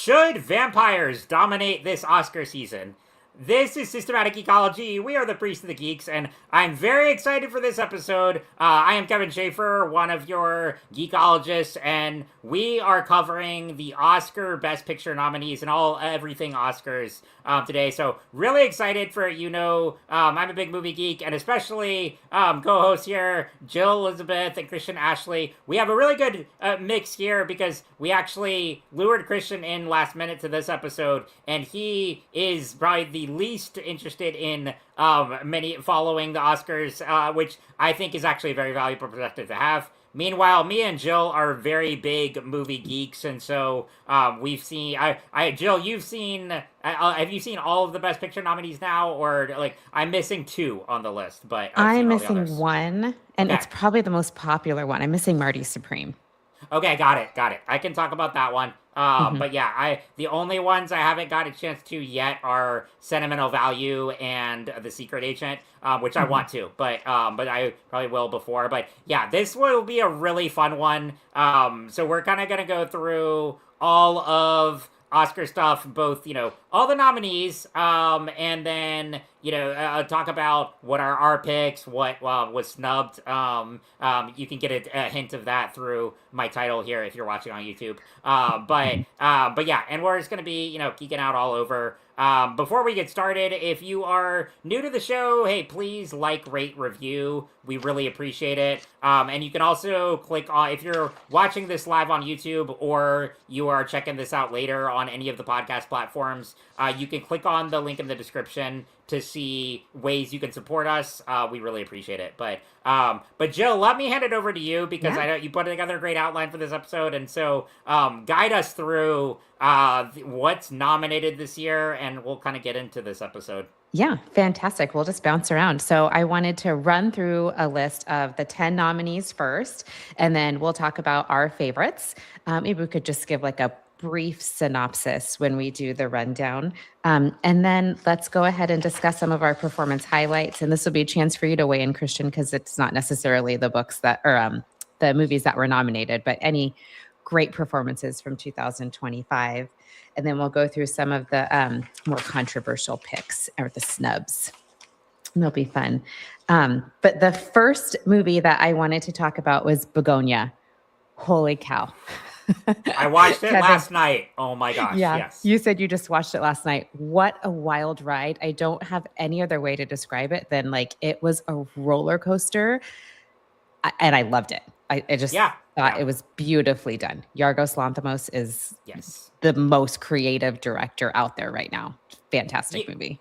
Should vampires dominate this Oscar season? This is Systematic Geekology. We are the Priest of the Geeks, and I'm very excited for this episode. I am Kevin Schaefer, one of your geekologists, and we are covering the Oscar Best Picture nominees and everything Oscars today. So really excited for, I'm a big movie geek, and especially co-hosts here, Jill Elizabeth and Christian Ashley. We have a really good mix here because we actually lured Christian in last minute to this episode, and he is probably the least interested in many following the Oscars, which I think is actually a very valuable perspective to have. Meanwhile, me and Jill are very big movie geeks, and so we've seen. Jill, you've seen. Have you seen all of the Best Picture nominees now, or like I'm missing two on the list? But I'm missing one, and it's probably the most popular one. I'm missing Marty Supreme. Okay, got it. I can talk about that one. But yeah, the only ones I haven't got a chance to yet are Sentimental Value and The Secret Agent, which I want to, but I probably will before. But yeah, this will be a really fun one. So we're kind of gonna go through all of Oscar stuff, both, all the nominees, and then, talk about what are our picks, what was snubbed. You can get a hint of that through my title here if you're watching on YouTube. But yeah, and we're just going to be, geeking out all over. Before we get started, if you are new to the show, hey, please like, rate, review. We really appreciate it. And you can also click on, if you're watching this live on YouTube or you are checking this out later on any of the podcast platforms, you can click on the link in the description to see ways you can support us. We really appreciate it. But Jill, let me hand it over to you because I know you put together a great outline for this episode. And so guide us through what's nominated this year, and we'll kind of get into this episode. Yeah, fantastic. We'll just bounce around. So I wanted to run through a list of the 10 nominees first, and then we'll talk about our favorites. Maybe we could just give like a brief synopsis when we do the rundown. And then let's go ahead and discuss some of our performance highlights. And this will be a chance for you to weigh in, Christian, because it's not necessarily the books that, or the movies that were nominated, but any great performances from 2025. And then we'll go through some of the more controversial picks or the snubs. And they'll be fun. But the first movie that I wanted to talk about was Begonia. Holy cow. I watched it last night. Oh my gosh. Yeah, yes. You said you just watched it last night. What a wild ride. I don't have any other way to describe it than like it was a roller coaster. And I loved it. I just thought it was beautifully done. Yorgos Lanthimos is the most creative director out there right now. Fantastic movie.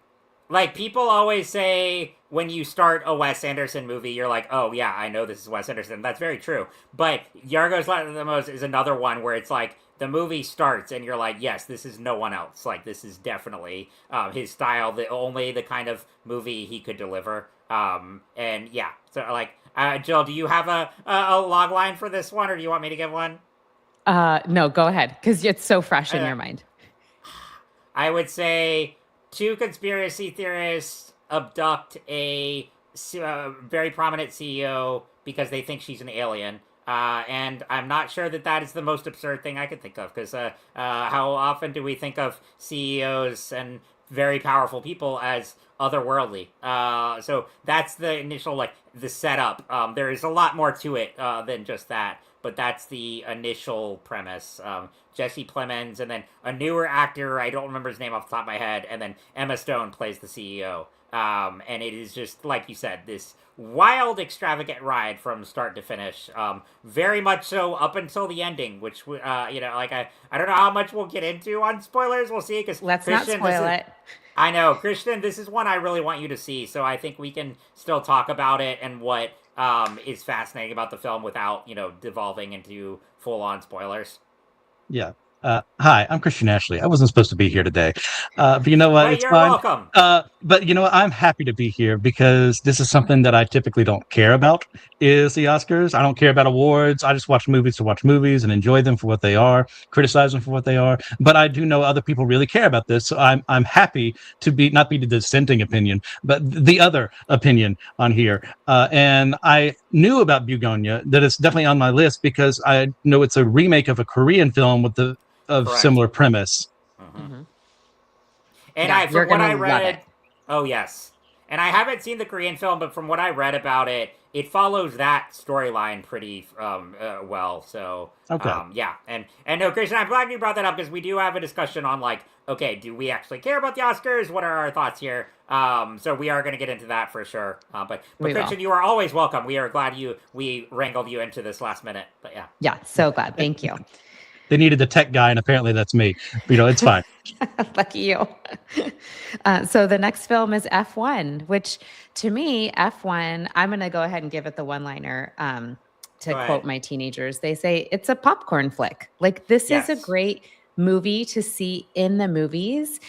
Like, people always say when you start a Wes Anderson movie, you're like, oh yeah, I know this is Wes Anderson. That's very true. But Yorgos Lanthimos is another one where it's like, the movie starts and you're like, yes, this is no one else. Like, this is definitely his style, only the kind of movie he could deliver. And yeah, so like, Jill, do you have a log line for this one, or do you want me to give one? No, go ahead, because it's so fresh in your mind. I would say 2 conspiracy theorists abduct a very prominent CEO because they think she's an alien. And I'm not sure that is the most absurd thing I could think of, because how often do we think of CEOs and very powerful people as otherworldly? So that's the initial, the setup. There is a lot more to it than just that, but that's the initial premise. Jesse Plemons, and then a newer actor, I don't remember his name off the top of my head, and then Emma Stone plays the CEO. And it is just, like you said, this wild, extravagant ride from start to finish. Very much so up until the ending, which, I don't know how much we'll get into on spoilers. We'll see, because let's not spoil it. I know, Christian, this is one I really want you to see, so I think we can still talk about it and what is fascinating about the film without, devolving into full-on spoilers. Yeah. Hi, I'm Christian Ashley. I wasn't supposed to be here today, but you know what? Well, it's you're fine. Welcome. But you know what? I'm happy to be here because this is something that I typically don't care about, is the Oscars. I don't care about awards. I just watch movies to watch movies and enjoy them for what they are, criticize them for what they are. But I do know other people really care about this, so I'm happy to not be the dissenting opinion, but the other opinion on here. And I knew about Begonia, that it's definitely on my list because I know it's a remake of a Korean film with similar premise. And Yeah, you're from what gonna I love it. read, oh yes, and I haven't seen the Korean film, but from what I read about it, it follows that storyline pretty well. So Okay. yeah, and no, Christian, I'm glad you brought that up because we do have a discussion on like, okay, do we actually care about the Oscars? What are our thoughts here? So we are going to get into that for sure. But We will. Christian, you are always welcome. We are glad we wrangled you into this last minute. But yeah. Yeah, so glad. Thank you. They needed a tech guy, and apparently that's me. It's fine. Lucky you. So the next film is F1, which to me, F1, I'm going to go ahead and give it the one-liner. To Go quote ahead. my teenagers, they say it's a popcorn flick. Like, this is a Yes. great movie to see in the movies.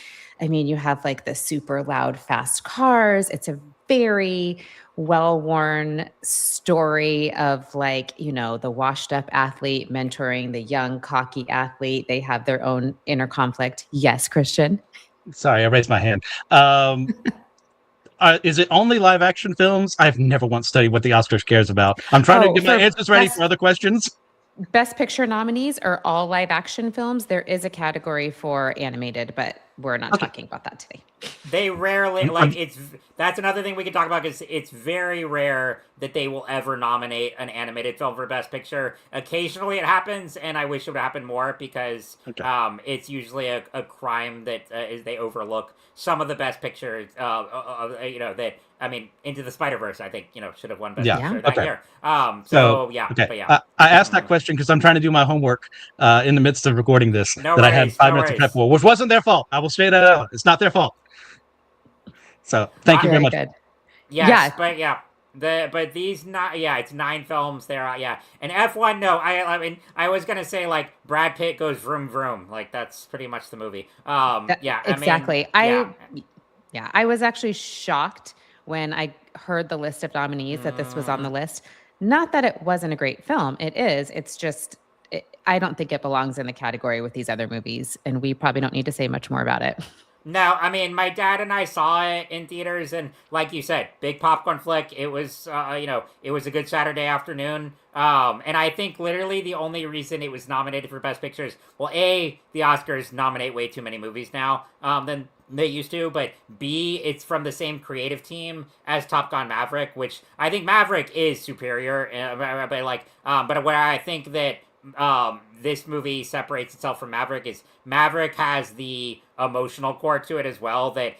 I mean, you have like the super loud, fast cars. It's a very well-worn story of, like, the washed up athlete mentoring the young cocky athlete. They have their own inner conflict. Yes, Christian. Sorry, I raised my hand. Is it only live action films? I've never once studied what the Oscars cares about. I'm trying to Oh, get my for answers ready for other questions. Best Picture nominees are all live action films. There is a category for animated, but we're not Okay. talking about that today. They rarely I'm that's another thing we can talk about because it's very rare that they will ever nominate an animated film for Best Picture. Occasionally it happens, and I wish it would happen more because okay. it's usually a crime that is they overlook some of the Best Pictures. That I mean, Into the Spider-Verse, I think should have won Best Yeah. Picture Yeah. that Okay. year. So So yeah, okay. but yeah. I asked that question because I'm trying to do my homework in the midst of recording this. No That I had worries, 5 no minutes to prep worries. for, which wasn't their fault. I will say that out. It's not their fault. So thank you very Very much. good. Yes, Yeah. but yeah. But these not it's 9 films there. Yeah, and F1. No, I mean I was gonna say like Brad Pitt goes vroom vroom. Like that's pretty much the movie. Yeah, I mean Exactly. yeah. I was actually shocked when I heard the list of nominees that this was on the Mm, list. Not that it wasn't a great film. It is. It's just I don't think it belongs in the category with these other movies, and we probably don't need to say much more about it. No, I mean my dad and I saw it in theaters, and like you said, big popcorn flick. It was, it was a good Saturday afternoon. And I think literally the only reason it was nominated for Best Pictures, well, A, the Oscars nominate way too many movies now, than they used to, but B, it's from the same creative team as Top Gun Maverick, which I think Maverick is superior, but where I think that this movie separates itself from Maverick is Maverick has the emotional core to it as well that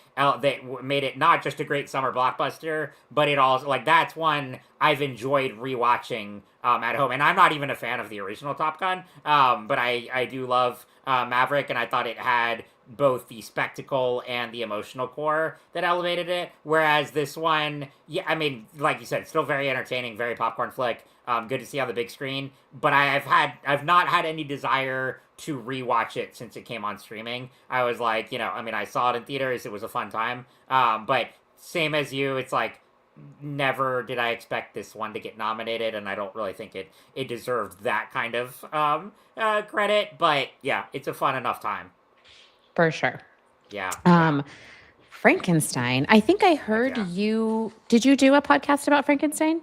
made it not just a great summer blockbuster, but it also like that's one I've enjoyed rewatching at home. And I'm not even a fan of the original Top Gun, but I do love Maverick, and I thought it had both the spectacle and the emotional core that elevated it. Whereas this one, yeah, I mean, like you said, still very entertaining, very popcorn flick. Good to see on the big screen, but I've not had any desire to rewatch it since it came on streaming. I was like, I mean, I saw it in theaters; it was a fun time. But same as you, it's like never did I expect this one to get nominated, and I don't really think it deserved that kind of credit. But yeah, it's a fun enough time. For sure. Yeah. Frankenstein. I think I heard Yeah. you. Did you do a podcast about Frankenstein?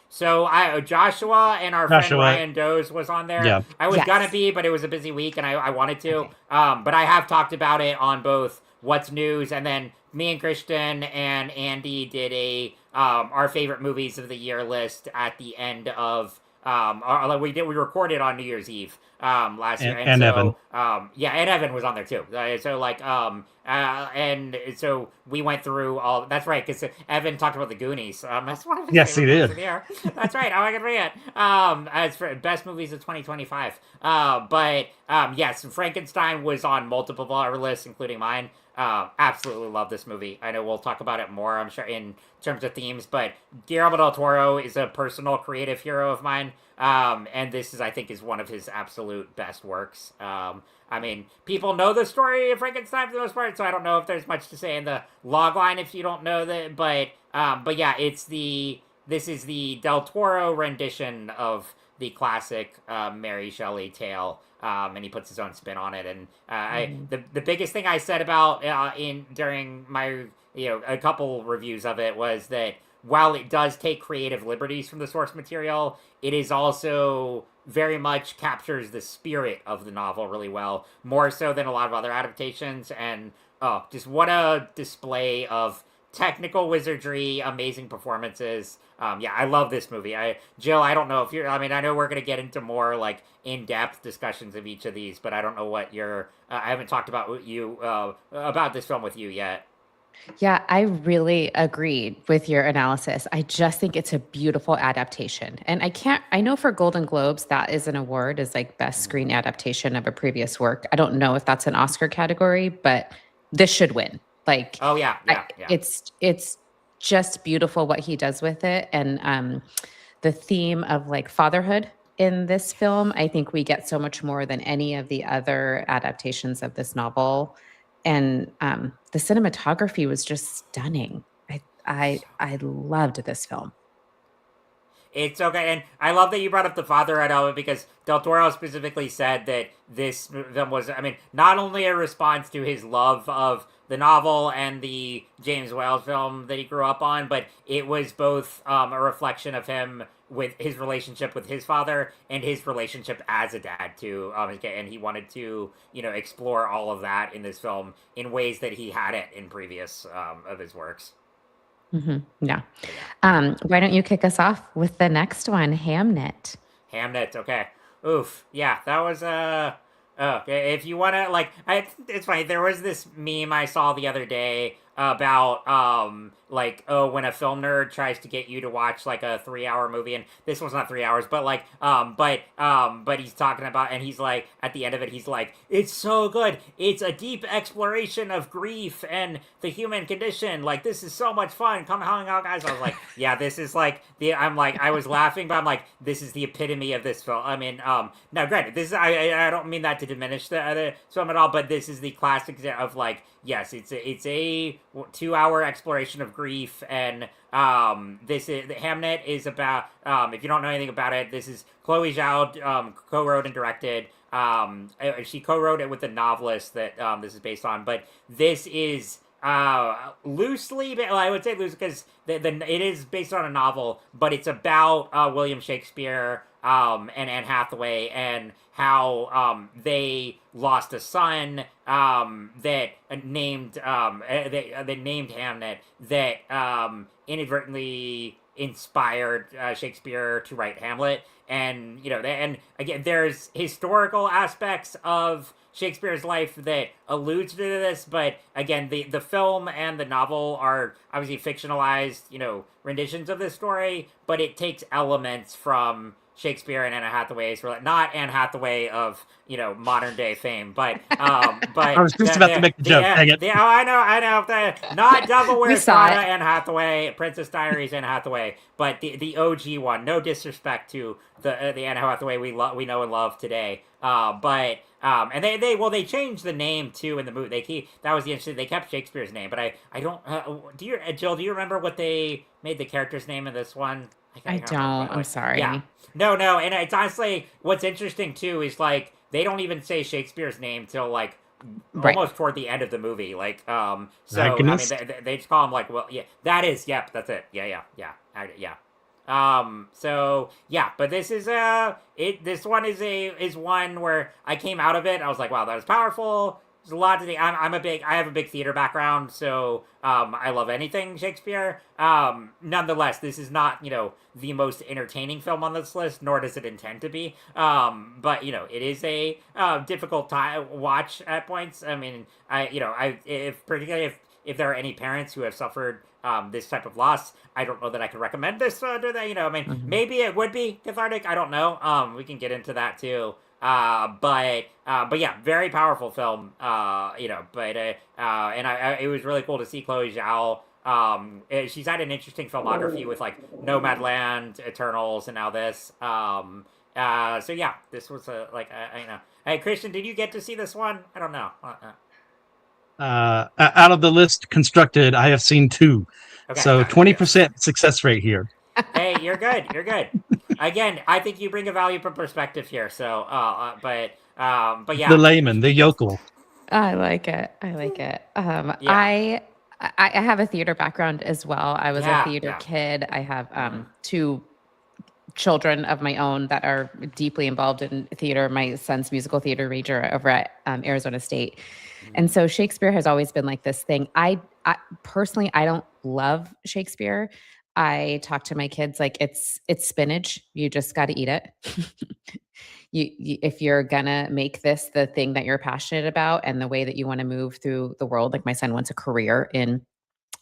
So Joshua and our friend Joshua. Ryan Doze was on there. Yeah. I was gonna Yes. be, but it was a busy week, and I wanted to. Okay. But I have talked about it on both What's News, and then me and Christian and Andy did a our favorite movies of the year list at the end of we recorded on New Year's Eve last year, and Evan. so yeah, and Evan was on there too. And so we went through all. That's right, because Evan talked about the Goonies. That's one of his Yes, favorite he movies did. of the year. That's right. Oh, I can read it. As for best movies of 2025. Yes, Frankenstein was on multiple of our lists, including mine. Absolutely love this movie. I know we'll talk about it more, I'm sure, in terms of themes, but Guillermo del Toro is a personal creative hero of mine. And this I think, is one of his absolute best works. I mean, people know the story of Frankenstein for the most part, so I don't know if there's much to say in the logline if you don't know that. But yeah, this is the Del Toro rendition of the classic Mary Shelley tale. And he puts his own spin on it. And the biggest thing I said about during my a couple reviews of it was that while it does take creative liberties from the source material, it is also very much captures the spirit of the novel really well, more so than a lot of other adaptations. And just what a display of technical wizardry, amazing performances. Yeah, I love this movie. Jill, I don't know if you're. I mean, I know we're gonna get into more like in-depth discussions of each of these, but I don't know what your. I haven't talked about this film with you yet. Yeah, I really agreed with your analysis. I just think it's a beautiful adaptation. And I know for Golden Globes, that is an award is like best screen adaptation of a previous work. I don't know if that's an Oscar category, but this should win. Like, Oh yeah, yeah, yeah. it's just beautiful what he does with it. And the theme of like fatherhood in this film, I think we get so much more than any of the other adaptations of this novel. And the cinematography was just stunning. I loved this film. It's okay, and I love that you brought up the fatherhood element because Del Toro specifically said that this film was, I mean, not only a response to his love of the novel and the James Whale film that he grew up on, but it was both a reflection of him with his relationship with his father and his relationship as a dad too. And he wanted to, explore all of that in this film in ways that he hadn't in previous of his works. Yeah. So, yeah. Why don't you kick us off with the next one, Hamnet? Hamnet, okay. Oof. Yeah, that was if you wanna it's funny, there was this meme I saw the other day about when a film nerd tries to get you to watch like a 3 hour movie, and this one's not 3 hours, but but he's talking about, and he's like at the end of it he's like, it's so good, it's a deep exploration of grief and the human condition, like this is so much fun, come hang out guys. I was like, yeah, this is like I was laughing, but I'm like, this is the epitome of this film. I mean, now granted, this is I don't mean that to diminish the other film at all, but this is the classic of like, yes, it's a 2 hour exploration of grief, and Hamnet is about, if you don't know anything about it, this is Chloe Zhao co-wrote and directed. She co-wrote it with the novelist that this is based on, but this is loosely, I would say loosely because it is based on a novel, but it's about William Shakespeare and Anne Hathaway, and how they lost a son that named Hamnet, that inadvertently inspired Shakespeare to write Hamlet. And and again, there's historical aspects of Shakespeare's life that alludes to this, but again, the film and the novel are obviously fictionalized, renditions of this story, but it takes elements from Shakespeare and Anne Hathaway's, not Anne Hathaway of modern day fame, but I was just about to make the joke. Dang it. I know, not Devil Wears saw Prada it. Anne Hathaway, Princess Diaries Anne Hathaway, but the OG one. No disrespect to the Anne Hathaway we know and love today, and they changed the name too in the movie. That was the interesting. They kept Shakespeare's name, but I don't. Jill? Do you remember what they made the character's name in this one? I don't. I'm sorry. Yeah. No, and it's honestly what's interesting too is like they don't even say Shakespeare's name till like almost toward the end of the movie. Like so I mean they just call him like, well, yeah, that is, yep, that's it. Yeah. So yeah, but this is this one is one where I came out of it, I was like, wow, that was powerful. There's a lot to think. I have a big theater background, so I love anything Shakespeare. Nonetheless, this is not the most entertaining film on this list, nor does it intend to be. But it is a difficult watch at points. I mean, particularly if there are any parents who have suffered this type of loss, I don't know that I could recommend this to them. I mean, maybe it would be cathartic. I don't know. We can get into that too. But yeah, very powerful film. It was really cool to see Chloe Zhao. She's had an interesting filmography with like Nomadland, Eternals, and now this. So yeah, this was Hey, Christian, did you get to see this one? I don't know. Out of the list constructed, I have seen 2. Okay, so 20% success rate here. Hey, you're good. You're good. Again, I think you bring a valuable perspective here. So, but yeah, the layman, the yokel. I like it. Yeah. I have a theater background as well. I was a theater kid. I have 2 children of my own that are deeply involved in theater. My son's musical theater major over at Arizona State. And so Shakespeare has always been like this thing. I personally, I don't love Shakespeare. I talk to my kids like it's spinach. You just got to eat it. If you're gonna make this the thing that you're passionate about and the way that you want to move through the world, like my son wants a career in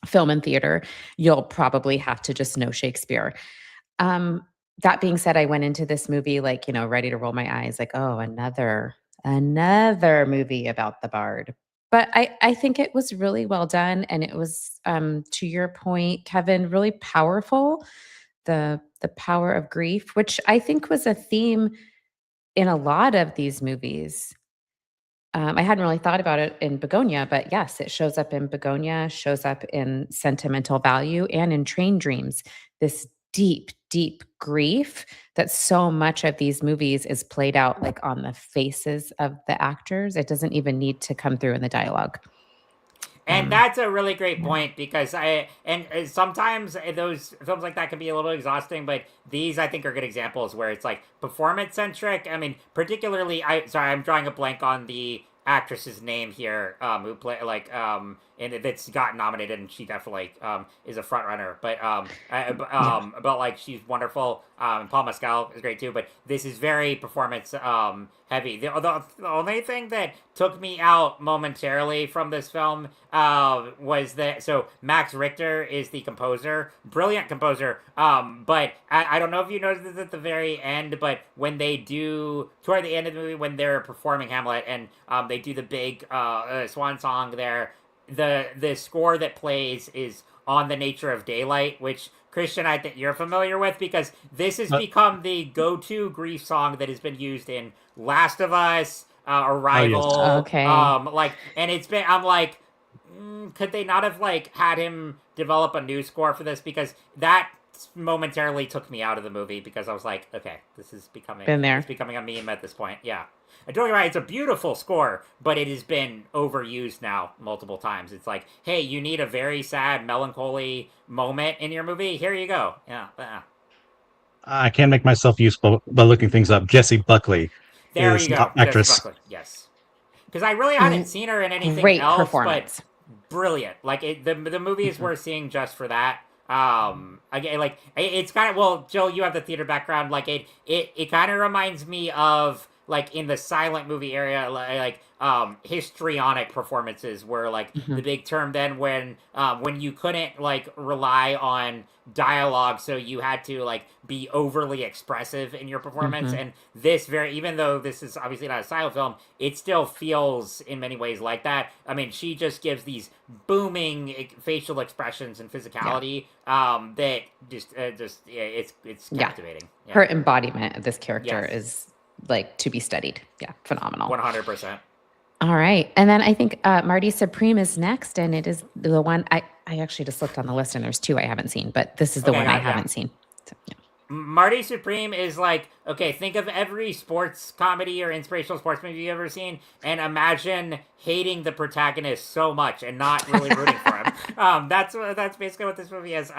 film and theater, you'll probably have to just know Shakespeare. Um, that being said, I went into this movie like, ready to roll my eyes, like, oh, another movie about the bard. But I think it was really well done. And it was, to your point, Kevin, really powerful. The power of grief, which I think was a theme in a lot of these movies. I hadn't really thought about it in Begonia, but yes, it shows up in Begonia, shows up in Sentimental Value and in Train Dreams. This deep, deep grief that so much of these movies is played out like on the faces of the actors. It doesn't even need to come through in the dialogue. And that's a really great point because sometimes those films like that can be a little exhausting, but these I think are good examples where it's like performance centric. I mean, particularly, I'm drawing a blank on the actress's name here, who play and that's got nominated, and she definitely is a front runner. But like she's wonderful. Paul Mescal is great too. But this is very performance heavy. The only thing that took me out momentarily from this film was that Max Richter is the composer, brilliant composer. But I don't know if you noticed this at the very end, but when they do toward the end of the movie when they're performing Hamlet and they do the big swan song there. The score that plays is On the Nature of Daylight, which Christian, I think you're familiar with because this has become the go-to grief song that has been used in Last of Us, Arrival. Oh, yes. Okay. And it's been. I'm like, could they not have had him develop a new score for this? Because that momentarily took me out of the movie because I was like, okay, this is becoming It's becoming a meme at this point. Yeah. Don't get me right, it's a beautiful score, but it has been overused now multiple times. It's like, hey, you need a very sad, melancholy moment in your movie? Here you go. Yeah. I can't make myself useful by looking things up. Jessie Buckley There is you go. actress. Jessie Buckley. Yes. Because I really hadn't seen her in anything Great else, performance. but brilliant. The movie is worth seeing just for that. Again, it's kind of, well, Jill, you have the theater background. It kind of reminds me of in the silent movie area, histrionic performances were the big term then when you couldn't rely on dialogue, so you had to be overly expressive in your performance. And this even though this is obviously not a silent film, it still feels in many ways like that. I mean, she just gives these booming facial expressions and physicality that it's captivating. Yeah. Her embodiment of this character is to be studied. Yeah, phenomenal. 100%. All right. And then I think Marty Supreme is next, and it is the one I actually just looked on the list, and there's two I haven't seen, but this is the one I haven't seen. So, yeah. Marty Supreme is think of every sports comedy or inspirational sports movie you've ever seen, and imagine hating the protagonist so much and not really rooting for him. That's basically what this movie is.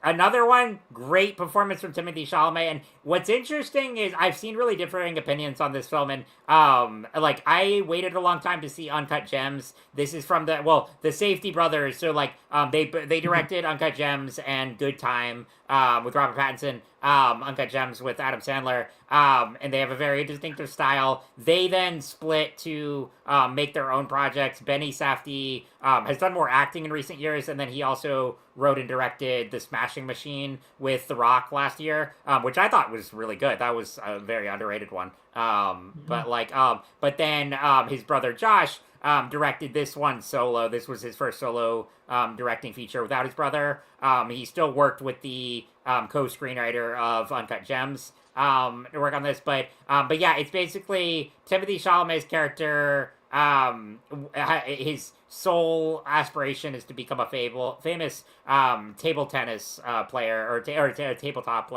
Another one, great performance from Timothée Chalamet. And what's interesting is I've seen really differing opinions on this film. And I waited a long time to see Uncut Gems. This is from the Safety Brothers. So they directed Uncut Gems and Good Time with Robert Pattinson. Uncut Gems with Adam Sandler. And they have a very distinctive style. They then split to make their own projects. Benny Safdie has done more acting in recent years, and then he also wrote and directed The Smashing Machine with The Rock last year, which I thought was really good. That was a very underrated one. But then his brother Josh directed this one solo. This was his first solo directing feature without his brother. He still worked with the co-screenwriter of Uncut Gems to work on this, but yeah, it's basically Timothée Chalamet's character. His sole aspiration is to become a famous table tennis player or tabletop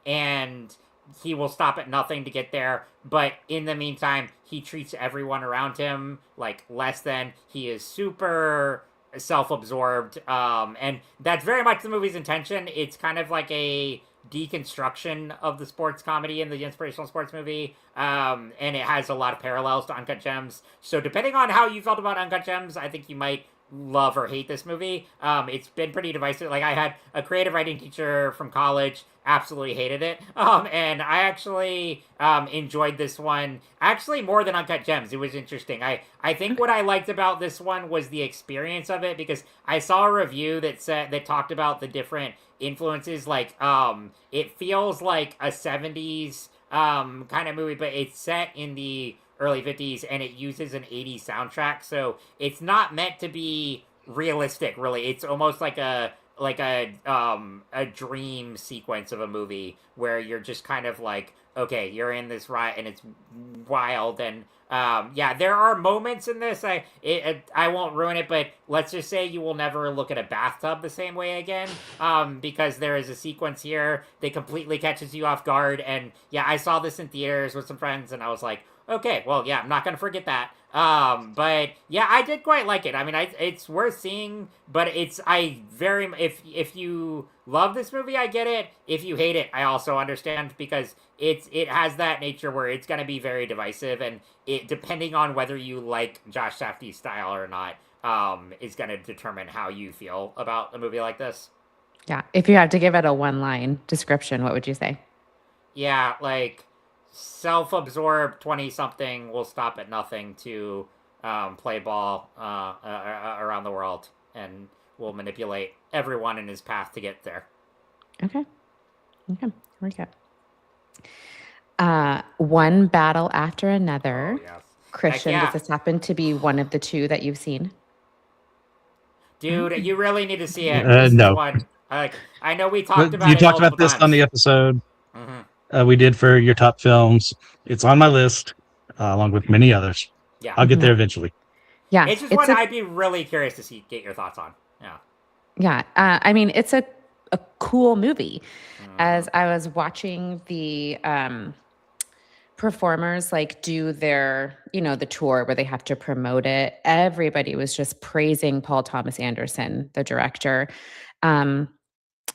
and he will stop at nothing to get there. But in the meantime, he treats everyone around him like less than. He is super self-absorbed, and that's very much the movie's intention. It's kind of like a deconstruction of the sports comedy and the inspirational sports movie, and it has a lot of parallels to Uncut Gems. So depending on how you felt about Uncut Gems, I think you might love or hate this movie. It's been pretty divisive. Like, I had a creative writing teacher from college, absolutely hated it. And I actually enjoyed this one actually more than Uncut Gems. It was interesting. I think what I liked about this one was the experience of it, because I saw a review that talked about the different influences. Like, it feels like a 70s kind of movie, but it's set in the early 50s, and it uses an 80s soundtrack, so it's not meant to be realistic, really. It's almost like a dream sequence of a movie where you're just kind of like, okay, you're in this ride and it's wild. And yeah, there are moments in this. I won't ruin it, but let's just say you will never look at a bathtub the same way again, because there is a sequence here that completely catches you off guard. And yeah, I saw this in theaters with some friends, and I was like, okay, well, yeah, I'm not gonna forget that. But yeah, I did quite like it. I mean, it's worth seeing, but if you love this movie, I get it. If you hate it, I also understand, because it has that nature where it's gonna be very divisive, and it, depending on whether you like Josh Safdie's style or not, is gonna determine how you feel about a movie like this. Yeah. If you had to give it a one-line description, what would you say? Yeah, like, self-absorbed 20-something will stop at nothing to play ball around the world, and will manipulate everyone in his path to get there. Okay. Okay. Very good. One battle after another. Oh, yes. Christian, Yeah. does this happen to be one of the two that you've seen? Dude, you really need to see it. This No. is one. I know we talked about You it talked about multiple this times. on the episode Mm-hmm. we did for your top films. It's on my list, along with many others. Yeah. I'll get there eventually. Yeah. It's just one I'd be really curious to get your thoughts on. Yeah. Yeah. I mean, it's a cool movie. As I was watching the performers like do their, the tour where they have to promote it, everybody was just praising Paul Thomas Anderson, the director.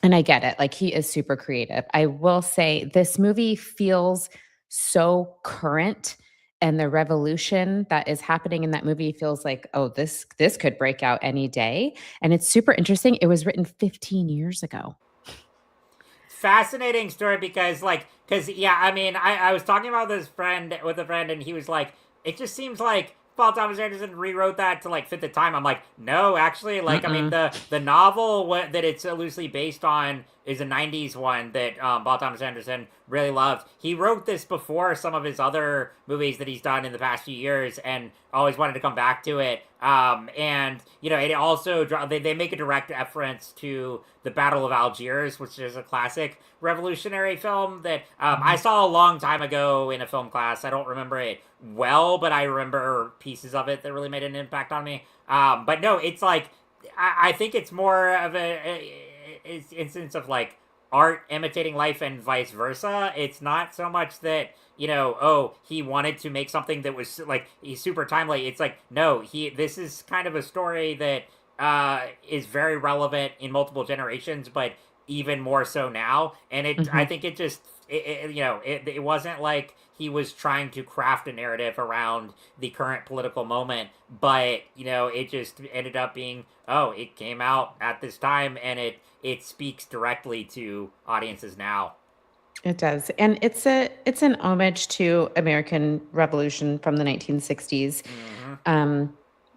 And I get it. Like, he is super creative. I will say this movie feels so current, and the revolution that is happening in that movie feels like, oh, this could break out any day. And it's super interesting. It was written 15 years ago. Fascinating story, because yeah, I mean, I was talking about this with a friend, and he was like, it just seems like Paul Thomas Anderson rewrote that to like fit the time. I'm like, no, actually, like, I mean, the novel that it's loosely based on is a 90s one that Paul Thomas Anderson really loved. He wrote this before some of his other movies that he's done in the past few years, and always wanted to come back to it. And it also they make a direct reference to the Battle of Algiers, which is a classic revolutionary film that I saw a long time ago in a film class. I don't remember it well, but I remember pieces of it that really made an impact on me. But no, it's like, I think it's more of a instance of like art imitating life and vice versa. It's not so much that he wanted to make something that was like super timely. It's like, no, this is kind of a story that is very relevant in multiple generations, but even more so now. And I think it just it wasn't like he was trying to craft a narrative around the current political moment, but it just ended up being, it came out at this time, and it speaks directly to audiences now. It does. And it's an homage to American Revolution from the 1960s,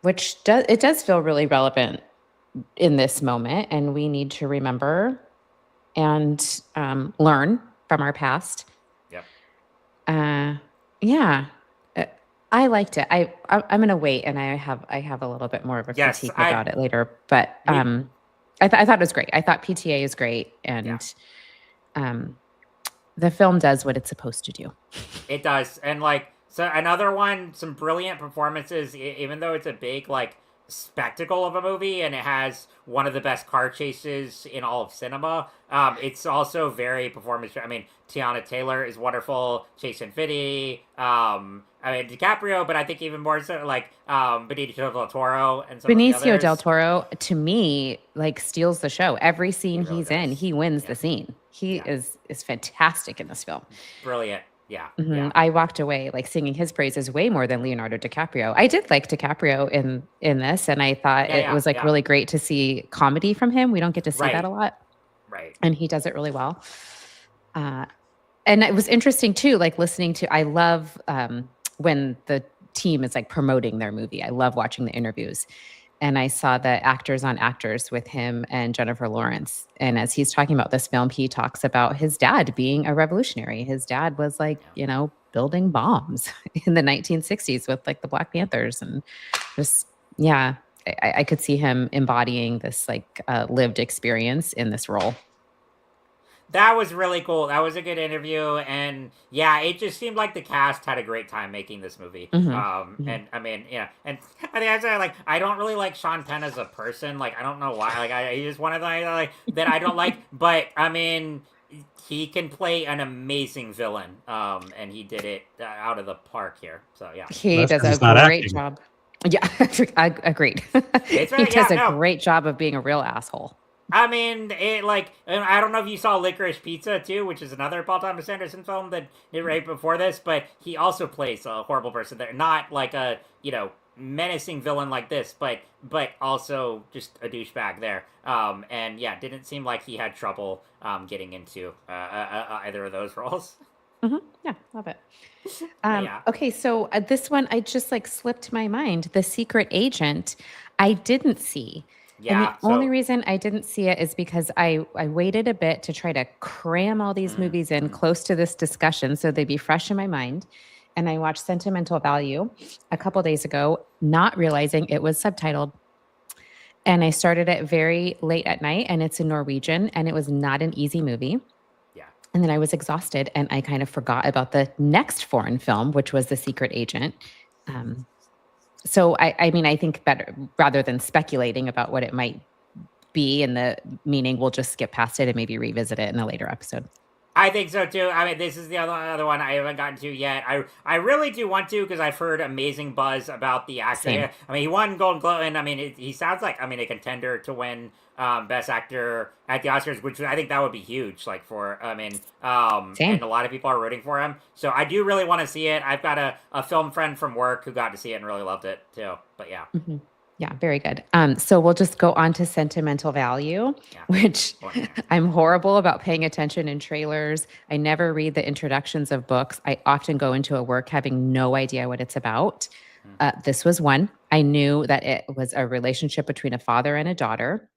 which does feel really relevant in this moment. And we need to remember and learn from our past. Yep. Yeah. I liked it. I'm going to wait, and I have a little bit more of a critique about it later. But I thought it was great. I thought PTA is great, and the film does what it's supposed to do. It does. And like, so another one, some brilliant performances, even though it's a big like spectacle of a movie, and it has one of the best car chases in all of cinema. It's also very performance. I mean, Tiana Taylor is wonderful. Jason Finney. I mean DiCaprio, but I think even more so like Benicio del Toro and some of the Benicio del others. Toro, to me, like steals the show. Every He scene really he's in, does. he wins Yeah, the scene. He yeah, is fantastic in this film. brilliant. Yeah, yeah, I walked away like singing his praises way more than Leonardo DiCaprio. I did like DiCaprio in this, and I thought yeah, it yeah, was like yeah. really great to see comedy from him. We don't get to see that Right, a lot, right. and he does it really well. Uh, and it was interesting too, like listening to. I love when the team is like promoting their movie. I love watching the interviews, and I saw the actors on actors with him and Jennifer Lawrence. And as he's talking about this film, he talks about his dad being a revolutionary. His dad was like, Yeah. building bombs in the 1960s with like the Black Panthers and just, yeah, I could see him embodying this like lived experience in this role. That was really cool. That was a good interview, and yeah, it just seemed like the cast had a great time making this movie. Hmm. Hmm. And I mean, yeah, and I think I said like I don't really like Sean Penn as a person. Like I don't know why. Like he's just one of the like that I don't like. But I mean, he can play an amazing villain. And he did it out of the park here. So yeah, He That's does because a he's not great acting. job. Yeah, I agreed. it's He very does yeah a no. great job of being a real asshole. I mean, it like I don't know if you saw Licorice Pizza too, which is another Paul Thomas Anderson film that did right before this, but he also plays a horrible person there. Not like a menacing villain like this, but also just a douchebag there. And yeah, didn't seem like he had trouble getting into either of those roles. Yeah, love it. Yeah, Okay, so this one I just like slipped my mind. The Secret Agent, I didn't see. And the yeah. only So reason I didn't see it is because I waited a bit to try to cram all these movies in mm. close to this discussion so they'd be fresh in my mind. And I watched Sentimental Value a couple days ago, not realizing it was subtitled. And I started it very late at night, and it's in Norwegian, and it was not an easy movie. Yeah. And then I was exhausted, and I kind of forgot about the next foreign film, which was The Secret Agent. Um, so I mean, I think better rather than speculating about what it might be and the meaning, we'll just skip past it and maybe revisit it in a later episode. I think so too. I mean, this is the other one I haven't gotten to yet. I really do want to because I've heard amazing buzz about the Same. actor. I mean, he won Golden Globe, and I mean, he sounds like a contender to win Best Actor at the Oscars, which I think that would be huge. Like for and Same. a lot of people are rooting for him. So I do really want to see it. I've got a film friend from work who got to see it and really loved it too. But yeah, Mhm. Yeah, very good. So we'll just go on to Sentimental Value, yeah. which Well, yeah. I'm horrible about paying attention in trailers. I never read the introductions of books. I often go into a work having no idea what it's about. This was one. I knew that it was a relationship between a father and a daughter.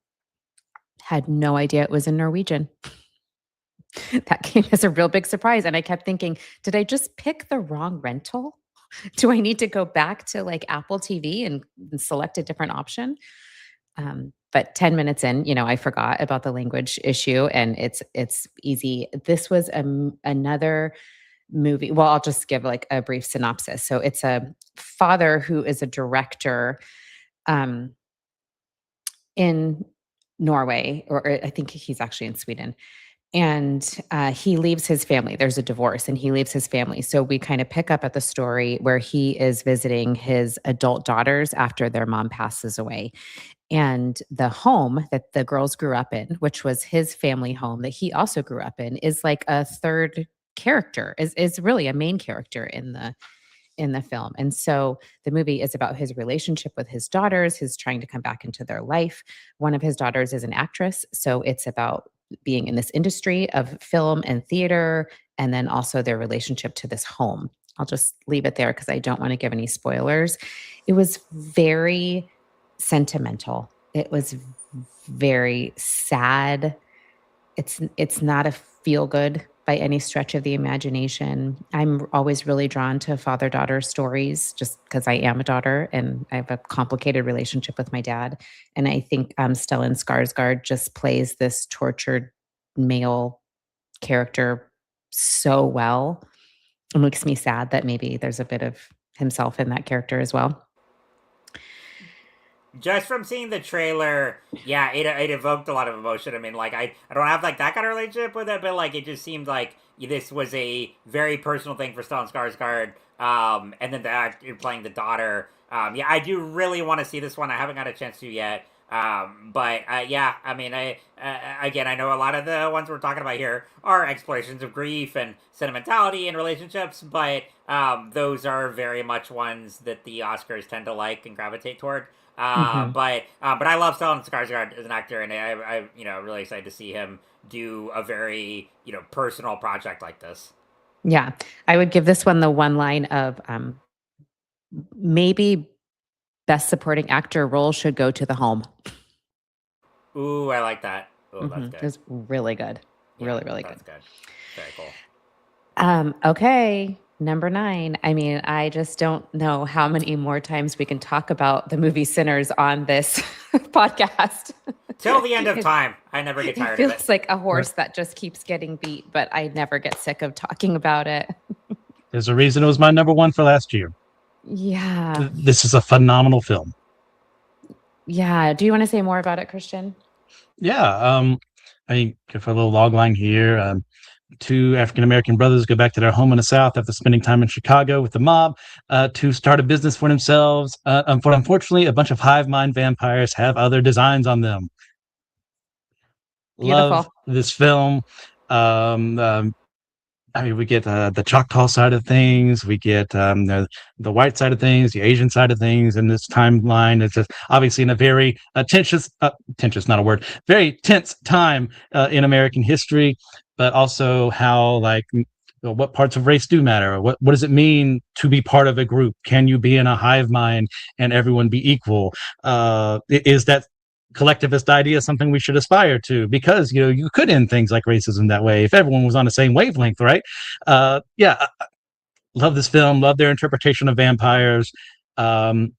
Had no idea it was in Norwegian. That came as a real big surprise. And I kept thinking, did I just pick the wrong rental? Do I need to go back to like Apple TV and select a different option? But 10 minutes in, I forgot about the language issue, and it's easy. This was another movie. Well, I'll just give like a brief synopsis. So it's a father who is a director um, in Norway, or I think he's actually in Sweden, and he leaves his family. There's a divorce, and he leaves his family. So we kind of pick up at the story where he is visiting his adult daughters after their mom passes away. And the home that the girls grew up in, which was his family home that he also grew up in, is like a third character, is really a main character in the film. And so the movie is about his relationship with his daughters, his trying to come back into their life. One of his daughters is an actress, so it's about being in this industry of film and theater, and then also their relationship to this home. I'll just leave it there because I don't want to give any spoilers. It was very sentimental. It was very sad. It's not a feel good by any stretch of the imagination. I'm always really drawn to father-daughter stories just because I am a daughter and I have a complicated relationship with my dad. And I think Stellan Skarsgård just plays this tortured male character so well. It makes me sad that maybe there's a bit of himself in that character as well. just from seeing the trailer, yeah, it evoked a lot of emotion. I mean, like I don't have like that kind of relationship with it, but like it just seemed like this was a very personal thing for Stellan Skarsgård. And then the actor playing the daughter. Yeah, I do really want to see this one. I haven't got a chance to yet. But yeah, I mean, again, I know a lot of the ones we're talking about here are explorations of grief and sentimentality and relationships, but those are very much ones that the Oscars tend to like and gravitate toward. Hmm. But I love Stellan Skarsgård as an actor, and I really excited to see him do a very personal project like this. Yeah, I would give this one the one line of maybe best supporting actor role should go to The Home. Ooh, I like that. Oh, that's It good. was really good. Yeah, Really good. that's good. Very cool. Okay, number 9. I mean, I just don't know how many more times we can talk about the movie Sinners on this podcast. Till the end of time. I never get It tired of it. feels like a horse that just keeps getting beat, but I never get sick of talking about it. There's a reason it was my number one for last year. Yeah. This is a phenomenal film. Yeah. Do you want to say more about it, Christian? Yeah. I mean, for a little log line here, two African American brothers go back to their home in the South after spending time in Chicago with the mob to start a business for themselves. But unfortunately, a bunch of hive mind vampires have other designs on them. Love Beautiful. this film. I mean, we get the Choctaw side of things, we get the white side of things, the Asian side of things, and this timeline. It's just obviously in a very tense, not a word, very tense time in American history, but also how what parts of race do matter. What does it mean to be part of a group? Can you be in a hive mind and everyone be equal? Is that collectivist idea is something we should aspire to, because you could end things like racism that way if everyone was on the same wavelength, right? Yeah, love this film, love their interpretation of vampires. um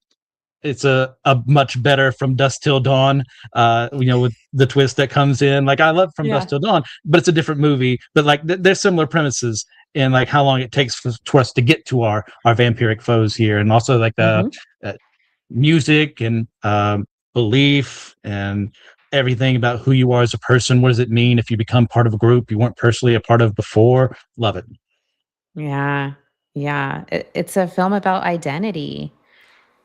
it's a much better From Dusk Till Dawn, with the twist that comes in. Like, I love From Yeah. Dusk Till Dawn, but it's a different movie. But like, there's similar premises in like how long it takes for us to get to our vampiric foes here, and also like the music and belief and everything about who you are as a person. What does it mean if you become part of a group you weren't personally a part of before? Love it. Yeah. Yeah. It's a film about identity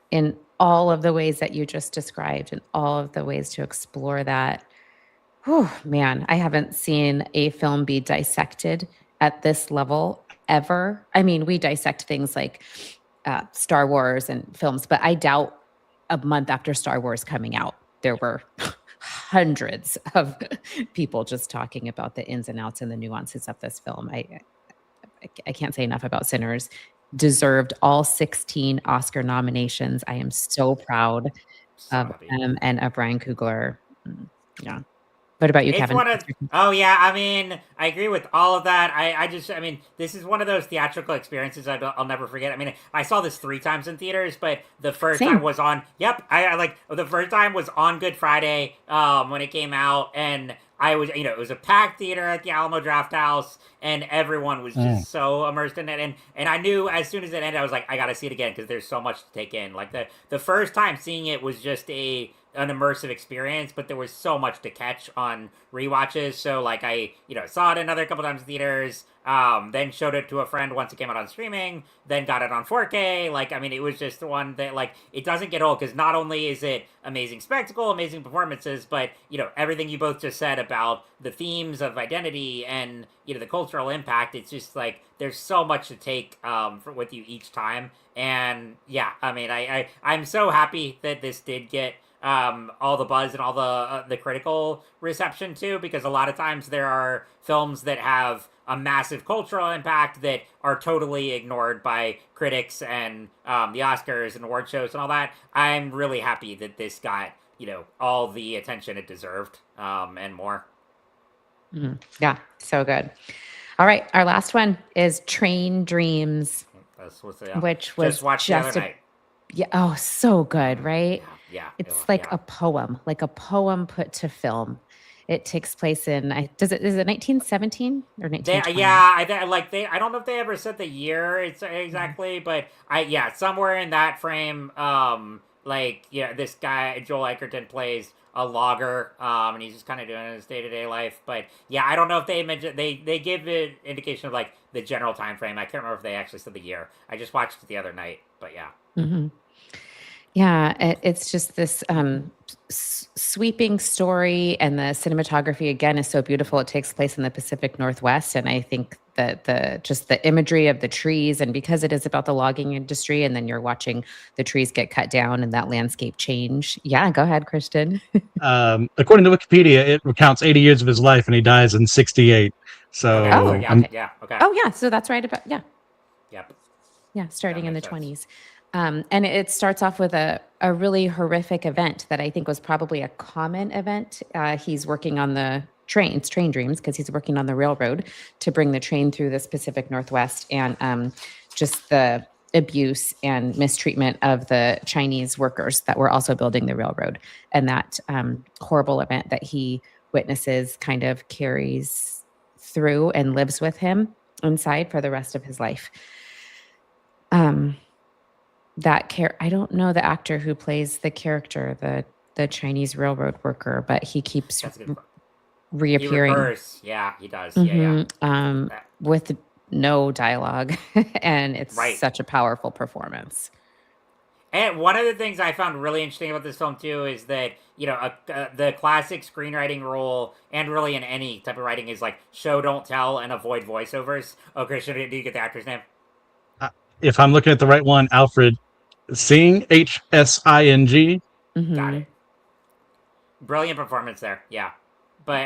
in all of the ways that you just described and all of the ways to explore that. Whew, man, I haven't seen a film be dissected at this level ever. I mean, we dissect things like Star Wars and films, but I doubt a month after Star Wars coming out, there were hundreds of people just talking about the ins and outs and the nuances of this film. I can't say enough about Sinners. Deserved all 16 Oscar nominations. I am so proud So of happy. them and of Ryan Coogler. Yeah. What about you, It's Kevin? one of Oh yeah, I mean, I agree with all of that. I mean, this is one of those theatrical experiences I'll never forget. I mean, I saw this 3 times in theaters, but the first time Same. was on. Yep, I like the first time was on Good Friday, when it came out, and I was, it was a packed theater at the Alamo Draft House, and everyone was just so immersed in it, and I knew as soon as it ended, I was like, I gotta see it again because there's so much to take in. Like the first time seeing it was just an immersive experience, but there was so much to catch on rewatches. So like I, saw it another couple times in theaters, then showed it to a friend once it came out on streaming, then got it on 4K. Like, I mean, it was just the one that like it doesn't get old because not only is it amazing spectacle, amazing performances, but everything you both just said about the themes of identity and the cultural impact. It's just like there's so much to take with you each time. And yeah, I mean, I'm so happy that this did get all the buzz and all the critical reception too, because a lot of times there are films that have a massive cultural impact that are totally ignored by critics and the Oscars and award shows and all that. I'm really happy that this got all the attention it deserved, and more. Yeah, so good. All right, our last one is Train Dreams, That's what's which just was watched the other just a night. yeah, oh, so good, right? It's like Yeah. like a poem put to film. It takes place in is it 1917 or They 1920? yeah, I don't know if they ever said the year it's exactly, but somewhere in that frame. like, this guy Joel Edgerton plays a logger, and he's just kind of doing his day-to-day life. But yeah, I don't know if they mentioned, they give an indication of like the general time frame. I can't remember if they actually said the year. I just watched it the other night, but yeah. Mm-hmm. Yeah, it's just this sweeping story, and the cinematography again is so beautiful. It takes place in the Pacific Northwest, and I think that the imagery of the trees, and because it is about the logging industry, and then you're watching the trees get cut down and that landscape change. Yeah, go ahead, Christian. According to Wikipedia, it recounts 80 years of his life, and he dies in 68. Okay. Oh, So Yeah. okay. Yeah. Okay. Oh, yeah. So that's right about Yep. yeah, starting in the makes sense. 20s. And it starts off with a really horrific event that I think was probably a common event. He's working on the train dreams, because he's working on the railroad to bring the train through this Pacific Northwest, and just the abuse and mistreatment of the Chinese workers that were also building the railroad. And that horrible event that he witnesses kind of carries through and lives with him inside for the rest of his life. I don't know the actor who plays the character, the Chinese railroad worker, but he keeps That's a good. He reappearing. recurs. Yeah, he does. Yeah. With no dialogue, and it's Right. such a powerful performance. And one of the things I found really interesting about this film too is that the classic screenwriting rule, and really in any type of writing, is like show don't tell and avoid voiceovers. Oh, Christian, do you get the actor's name? if I'm looking at the right one, Alfred Sing, Hsing. Got it. Brilliant performance there. Yeah, but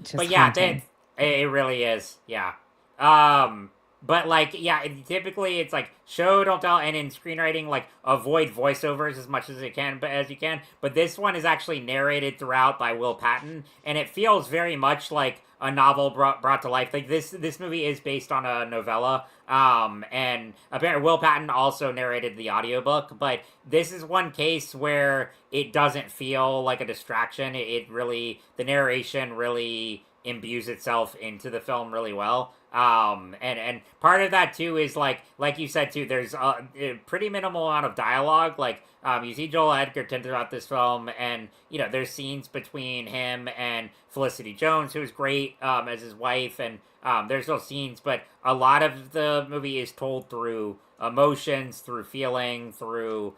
Just yeah, haunting. it really is. Yeah. But like, yeah, typically it's like show don't tell, and in screenwriting, like avoid voiceovers as much as you can. But this one is actually narrated throughout by Will Patton, and it feels very much like a novel brought to life. Like this movie is based on a novella. And apparently Will Patton also narrated the audiobook, but this is one case where it doesn't feel like a distraction. It really, the narration really imbues itself into the film really well. And part of that too is like you said too, there's a pretty minimal amount of dialogue. Like, you see Joel Edgerton throughout this film, and there's scenes between him and Felicity Jones, who's great as his wife, and there's those scenes, but a lot of the movie is told through emotions, through feeling, through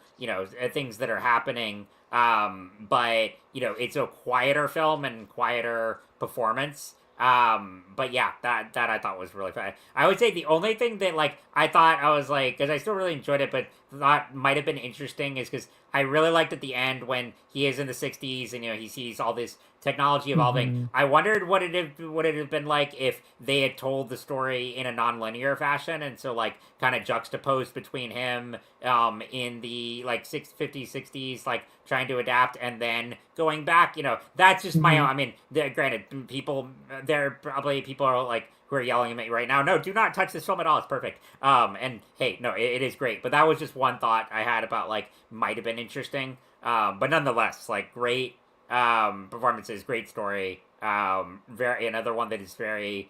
things that are happening. But it's a quieter film and quieter performance. But yeah, that I thought was really fun. I would say the only thing that like I thought I was like, because I still really enjoyed it, but thought might have been interesting, is because I really liked at the end when he is in the 60s and he sees all this technology evolving. Mm-hmm. I wondered what it would it have been like if they had told the story in a non-linear fashion, and so like kind of juxtaposed between him in the like 50s 60s, like trying to adapt, and then going back. That's just my own. I mean, granted, people are like who are yelling at me right now. No, do not touch this film at all. It's perfect. And hey, no, it is great. But that was just one thought I had about like might have been interesting. But nonetheless, like great performances, great story. Very another one that is very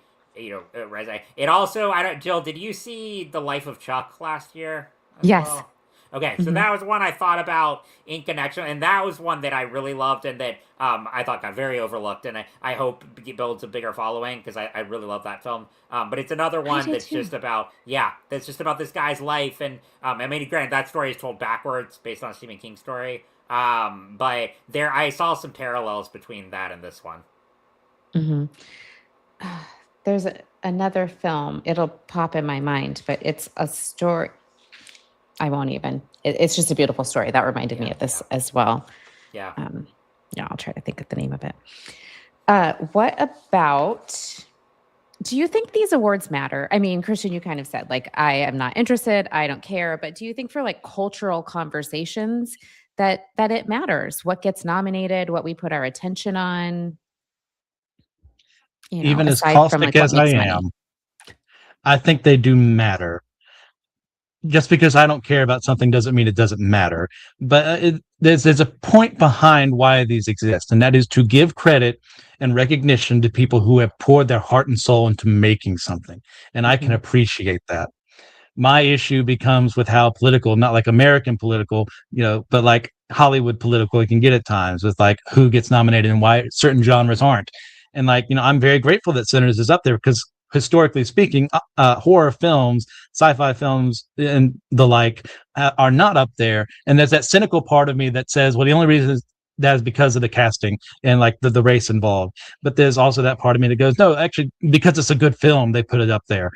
resonating. It also, I don't. Jill, did you see The Life of Chuck last year? Yes. Well? Okay, so that was one I thought about in connection, and that was one that I really loved, and that I thought got very overlooked, and I hope builds a bigger following, because I really love that film. But it's another one that's just about this guy's life, and I mean, granted, that story is told backwards based on a Stephen King story. But I saw some parallels between that and this one. Mm-hmm. There's another film. It'll pop in my mind, but it's a story. I won't even. It's just a beautiful story. That reminded me of this as well. Yeah. I'll try to think of the name of it. What about, do you think these awards matter? I mean, Christian, you kind of said, like, I am not interested, I don't care, but do you think for like cultural conversations that it matters? What gets nominated, what we put our attention on? Even as aside from like caustic what as I makes money. am, I think they do matter. Just because I don't care about something doesn't mean it doesn't matter. But there's a point behind why these exist, and that is to give credit and recognition to people who have poured their heart and soul into making something. And I can appreciate that. My issue becomes with how political, not like American political, but like Hollywood political it can get at times with like who gets nominated and why certain genres aren't. And like, I'm very grateful that Sinners is up there because historically speaking, horror films, sci-fi films, and the like are not up there. And there's that cynical part of me that says, well, the only reason is that is because of the casting and like the race involved. But there's also that part of me that goes, no, actually, because it's a good film, they put it up there.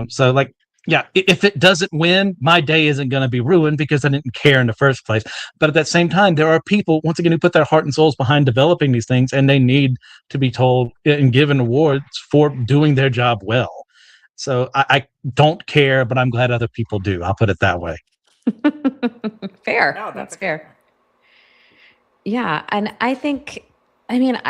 So like, yeah, if it doesn't win, my day isn't going to be ruined because I didn't care in the first place. But at that same time, there are people, once again, who put their heart and souls behind developing these things, and they need to be told and given awards for doing their job well. So I don't care, but I'm glad other people do. I'll put it that way. Fair. No, That's that's fair. fair. Yeah, and I think, I mean,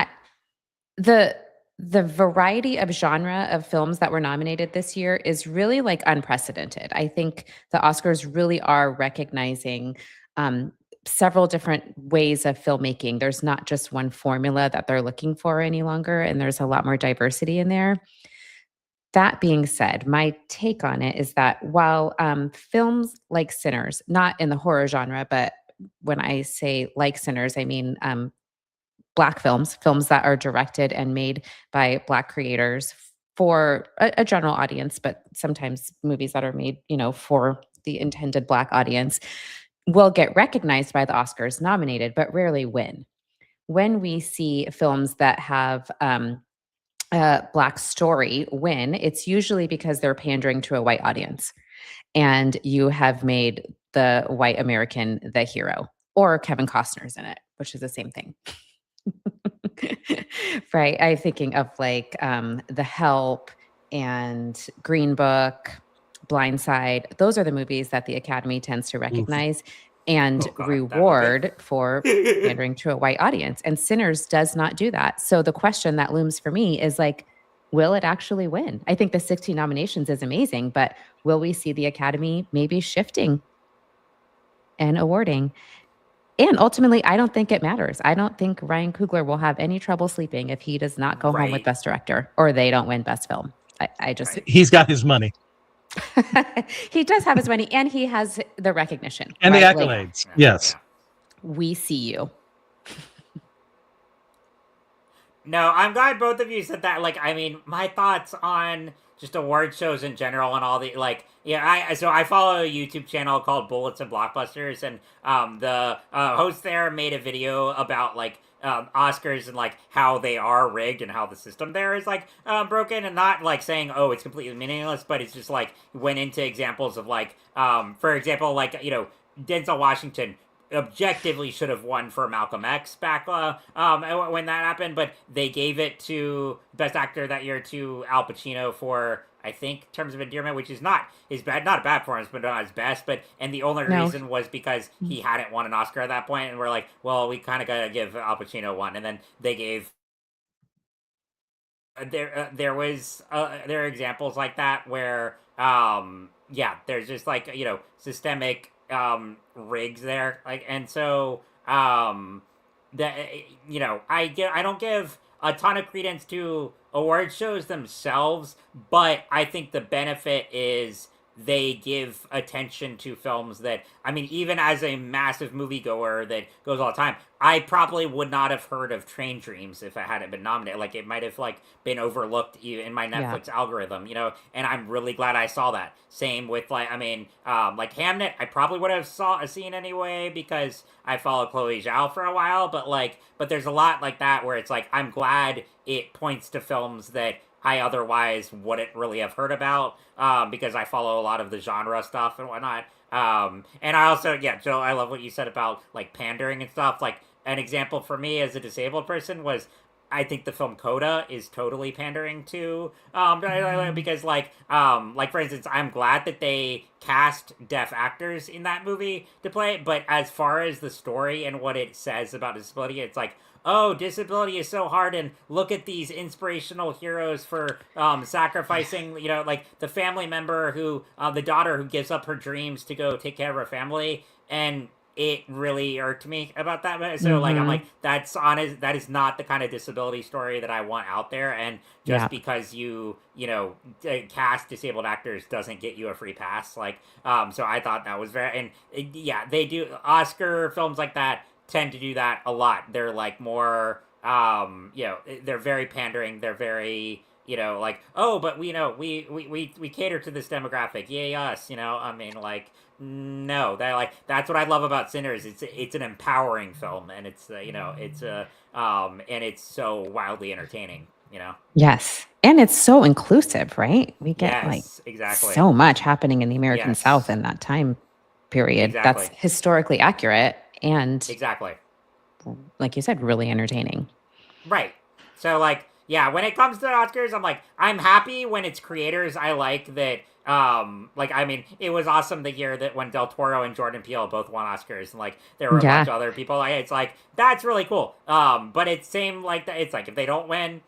the the variety of genre of films that were nominated this year is really like unprecedented. I think the Oscars really are recognizing um, several different ways of filmmaking. There's not just one formula that they're looking for any longer, and there's a lot more diversity in there. That being said, my take on it is that while films like Sinners, not in the horror genre, but when I say like Sinners, I mean Black films, films that are directed and made by Black creators for a general audience, but sometimes movies that are made, for the intended Black audience will get recognized by the Oscars, nominated, but rarely win. When we see films that have a Black story win, it's usually because they're pandering to a white audience and you have made the white American the hero, or Kevin Costner's in it, which is the same thing. Right. I'm thinking of like The Help and Green Book, Blindside. Those are the movies that the Academy tends to Oof. recognize and Oh God, that movie. reward for pandering to a white audience. And Sinners does not do that. So the question that looms for me is like, will it actually win? I think the 16 nominations is amazing, but will we see the Academy maybe shifting and awarding? And ultimately, I don't think it matters. I don't think Ryan Coogler will have any trouble sleeping if he does not go home with Right. Best Director or they don't win Best Film. I just, Right. He's got his money he does have his money and he has the recognition, and the right? Like, accolades. Yeah. Yes. Yeah. we see you. No, I'm glad both of you said that. Like, I mean, my thoughts on just award shows in general and all the like. Yeah, I follow a YouTube channel called Bullets and Blockbusters, and the host there made a video about like Oscars and like how they are rigged and how the system there is like broken, and not like saying oh it's completely meaningless, but it's just like went into examples of like for example like Denzel Washington objectively should have won for Malcolm X back when that happened, but they gave it to Best Actor that year to Al Pacino for I think Terms of Endearment, which is not his bad, not a bad performance, but not his best. But and the only No. reason was because he hadn't won an Oscar at that point, and we're like, well, we kind of gotta give Al Pacino one, and then they gave. There are examples like that where yeah there's just like systemic rigs there like and so that I don't give a ton of credence to award shows themselves, but I think the benefit is they give attention to films that I mean, even as a massive moviegoer that goes all the time, I probably would not have heard of Train Dreams if it hadn't been nominated. Like it might have like been overlooked in my Yeah. Netflix algorithm, and I'm really glad I saw that. Same with like I mean, like Hamnet, I probably would have seen anyway because I followed Chloe Zhao for a while, but there's a lot like that where it's like I'm glad it points to films that I otherwise wouldn't really have heard about because I follow a lot of the genre stuff and whatnot. And I also, yeah, Joe, I love what you said about like pandering and stuff. Like an example for me as a disabled person was I think the film Coda is totally pandering to because like for instance, I'm glad that they cast deaf actors in that movie to play it, but as far as the story and what it says about disability, it's like oh, disability is so hard, and look at these inspirational heroes for sacrificing, like the family member who, the daughter who gives up her dreams to go take care of her family, and it really irked me about that. So like I'm Mm-hmm. like, that's honest. That is not the kind of disability story that I want out there. And just Yeah. because you know cast disabled actors doesn't get you a free pass. Like so I thought that was very and yeah, they do Oscar films like that tend to do that a lot. They're like more you know, they're very pandering. They're very you know like, oh, but we, you know, we cater to this demographic, yay us, you know. I mean, like, no, that like that's what I love about Sinners. It's an empowering film, and it's you know, it's a and it's so wildly entertaining, you know. Yes. And it's so inclusive, right? We get like Yes, exactly. so much happening in the American South Yes, in that time period that's exactly. historically accurate and, Exactly. like you said, really entertaining. Right. So like, yeah, when it comes to the Oscars, I'm like, I'm happy when it's creators I like that. Like I mean, it was awesome the year that when Del Toro and Jordan Peele both won Oscars, and like there were a bunch Yeah. of other people. Like it's like that's really cool. But it's same like that. It's like if they don't win,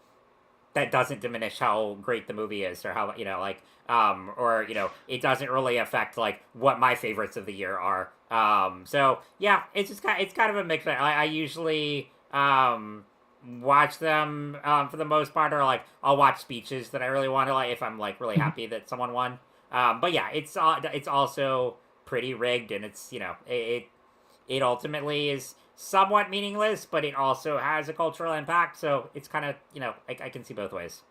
that doesn't diminish how great the movie is, or how you know like or you know it doesn't really affect like what my favorites of the year are. So yeah, it's kind of a mix. I usually watch them for the most part, or like I'll watch speeches that I really want to like if I'm like really Mhm. happy that someone won. But yeah, it's also pretty rigged, and it's you know it ultimately is somewhat meaningless, but it also has a cultural impact. So it's kind of you know I can see both ways.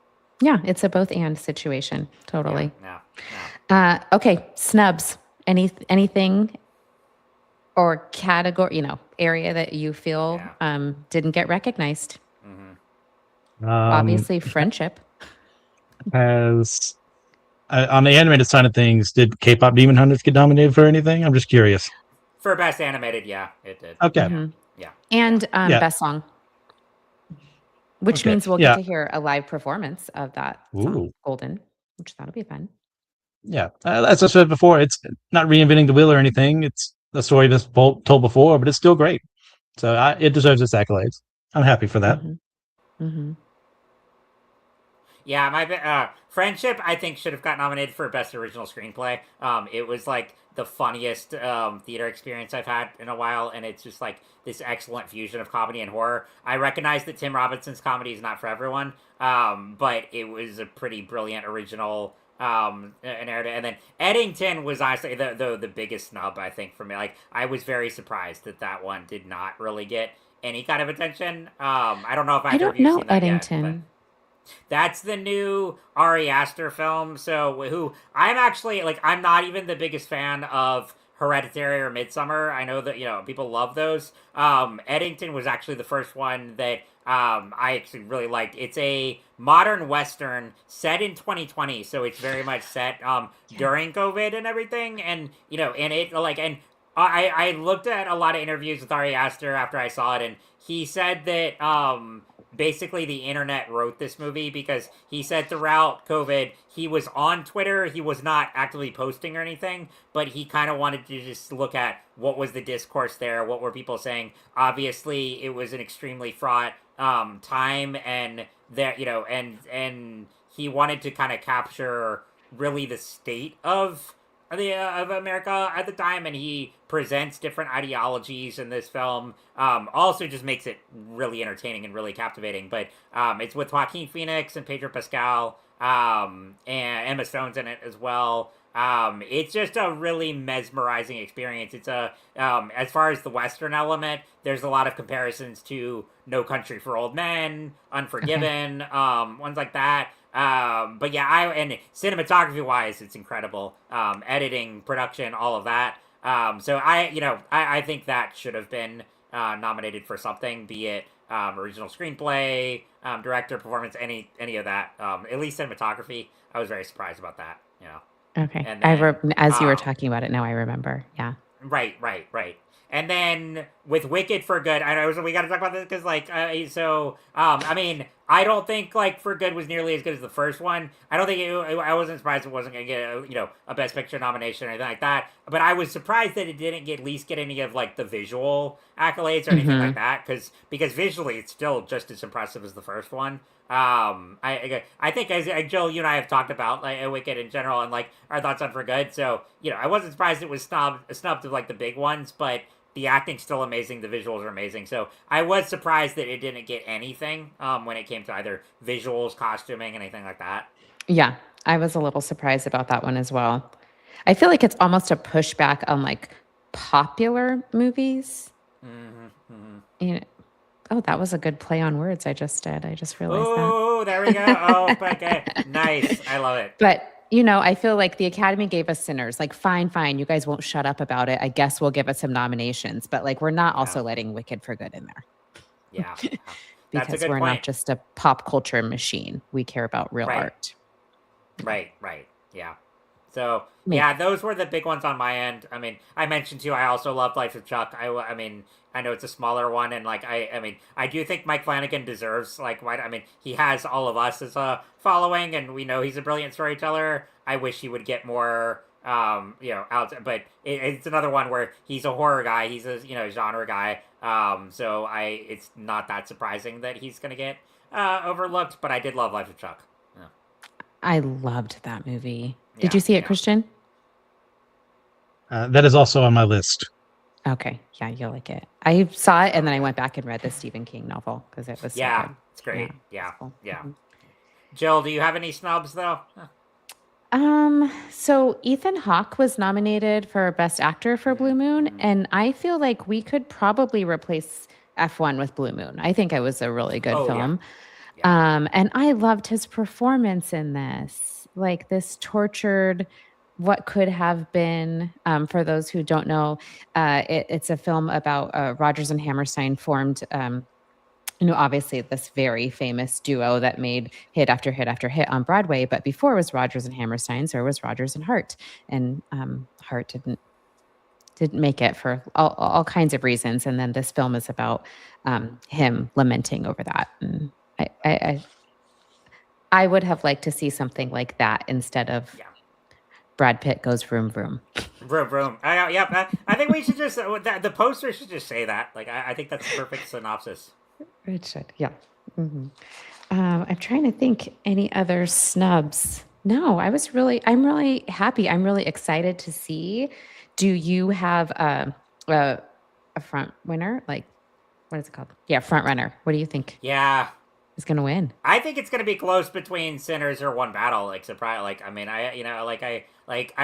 Yeah, it's a both and situation. Yeah, Totally. no, no. Okay, snubs. Anything or category, area that you feel Yeah. didn't get recognized? Mm-hmm. Um, Obviously, friendship. as on the animated side of things, did K-pop Demon Hunters get nominated for anything? I'm just curious. For best animated, yeah, it did. Okay. Yeah, Hmm. yeah, yeah. And Yeah. best song, which Okay. means we'll get Yeah. to hear a live performance of that song, Ooh. Golden, which that'll be fun. Yeah. As I said before, it's not reinventing the wheel or anything. It's a story that's told before, but it's still great. So it deserves its accolades. I'm happy for that. Hmm. Hmm. Yeah, my friendship I think should have got nominated for best original screenplay. It was like the funniest theater experience I've had in a while, and it's just like this excellent fusion of comedy and horror. I recognize that Tim Robinson's comedy is not for everyone, but it was a pretty brilliant original narrative. And then Eddington was honestly the biggest snub I think for me. Like I was very surprised that that one did not really get any kind of attention. I don't know if I either of don't you have know seen that yet, but Eddington. that's the new Ari Aster film. So who I'm actually like I'm not even the biggest fan of Hereditary or Midsummer. I know that you know people love those. Eddington was actually the first one that I actually really liked. It's a modern western set in 2020, so it's very much set Yeah. during COVID and everything, and you know, and it like and I looked at a lot of interviews with Ari Aster after I saw it, and he said that basically the internet wrote this movie because he said throughout COVID he was on Twitter, he was not actively posting or anything, but he kind of wanted to just look at what was the discourse there, what were people saying. Obviously, it was an extremely fraught time, and there you know, and he wanted to kind of capture really the state of America at the time, and he presents different ideologies in this film. Also, just makes it really entertaining and really captivating. But it's with Joaquin Phoenix and Pedro Pascal, and Emma Stone's in it as well. It's just a really mesmerizing experience. It's a as far as the Western element, there's a lot of comparisons to No Country for Old Men, Okay. Unforgiven, ones like that. But yeah, and cinematography wise, it's incredible. Editing, production, all of that. So I think that should have been nominated for something, be it original screenplay, director, performance, any of that. At least cinematography. I was very surprised about that. You know, Okay. and then As you were um, talking about it, now I remember. Yeah. right. And then with Wicked for Good, I know we got to talk about this because I mean, I don't think like For Good was nearly as good as the first one. I don't think I wasn't surprised it wasn't gonna get a Best Picture nomination or anything like that. But I was surprised that it didn't get at least get any of like the visual accolades or anything like Hmm. that because visually it's still just as impressive as the first one. I think as Joe, you and I have talked about like Wicked in general and like our thoughts on For Good. So I wasn't surprised it was snubbed of like the big ones, but the acting's still amazing, the visuals are amazing. So I was surprised that it didn't get anything when it came to either visuals, costuming, anything like that. Yeah, I was a little surprised about that one as well. I feel like it's almost a pushback on like popular movies. You know, oh, that was a good play on words I just did. I just realized that. Oh, there we go. Oh, okay. Nice. I love it. But I feel like the Academy gave us Sinners. Like, fine, you guys won't shut up about it. I guess we'll give it some nominations, but like, we're not also letting Wicked for Good in there. Yeah. Because That's a good we're point. not just a pop culture machine. We care about real art. Right. Yeah. So, yeah, those were the big ones on my end. I mean, I mentioned too, I also loved Life of Chuck. I mean, I know it's a smaller one, and like, I mean, I do think Mike Flanagan deserves, like, I mean, he has all of us as a following, and we know he's a brilliant storyteller. I wish he would get more, out, but it's another one where he's a horror guy, he's a, genre guy. So it's not that surprising that he's gonna get overlooked, but I did love Life of Chuck. Yeah. I loved that movie. Did you see it, Christian? That is also on my list. Okay. Yeah, you'll like it. I saw it and then I went back and read the Stephen King novel because it was so good. It's great. Yeah. Cool. Jill, do you have any snubs though? So Ethan Hawke was nominated for Best Actor for Blue Moon, and I feel like we could probably replace F1 with Blue Moon. I think it was a really good film. Yeah. And I loved his performance in this. Like this tortured, what could have been, for those who don't know, it's a film about Rodgers and Hammerstein formed, obviously this very famous duo that made hit after hit after hit on Broadway. But before it was Rodgers and Hammerstein, so it was Rodgers and Hart. And Hart didn't make it for all kinds of reasons. And then this film is about him lamenting over that. And I would have liked to see something like that instead of Brad Pitt goes vroom vroom. Vroom vroom. I think we should just the poster should just say that. Like I think that's a perfect synopsis. It should, yeah. Mm-hmm. I'm trying to think any other snubs. No, I'm really happy. I'm really excited to see. Do you have a front winner? Like, what is it called? Yeah, front runner. What do you think? Yeah. Is going to win? I think it's going to be close between Sinners or One Battle. Like, surprise. Like, I mean, I think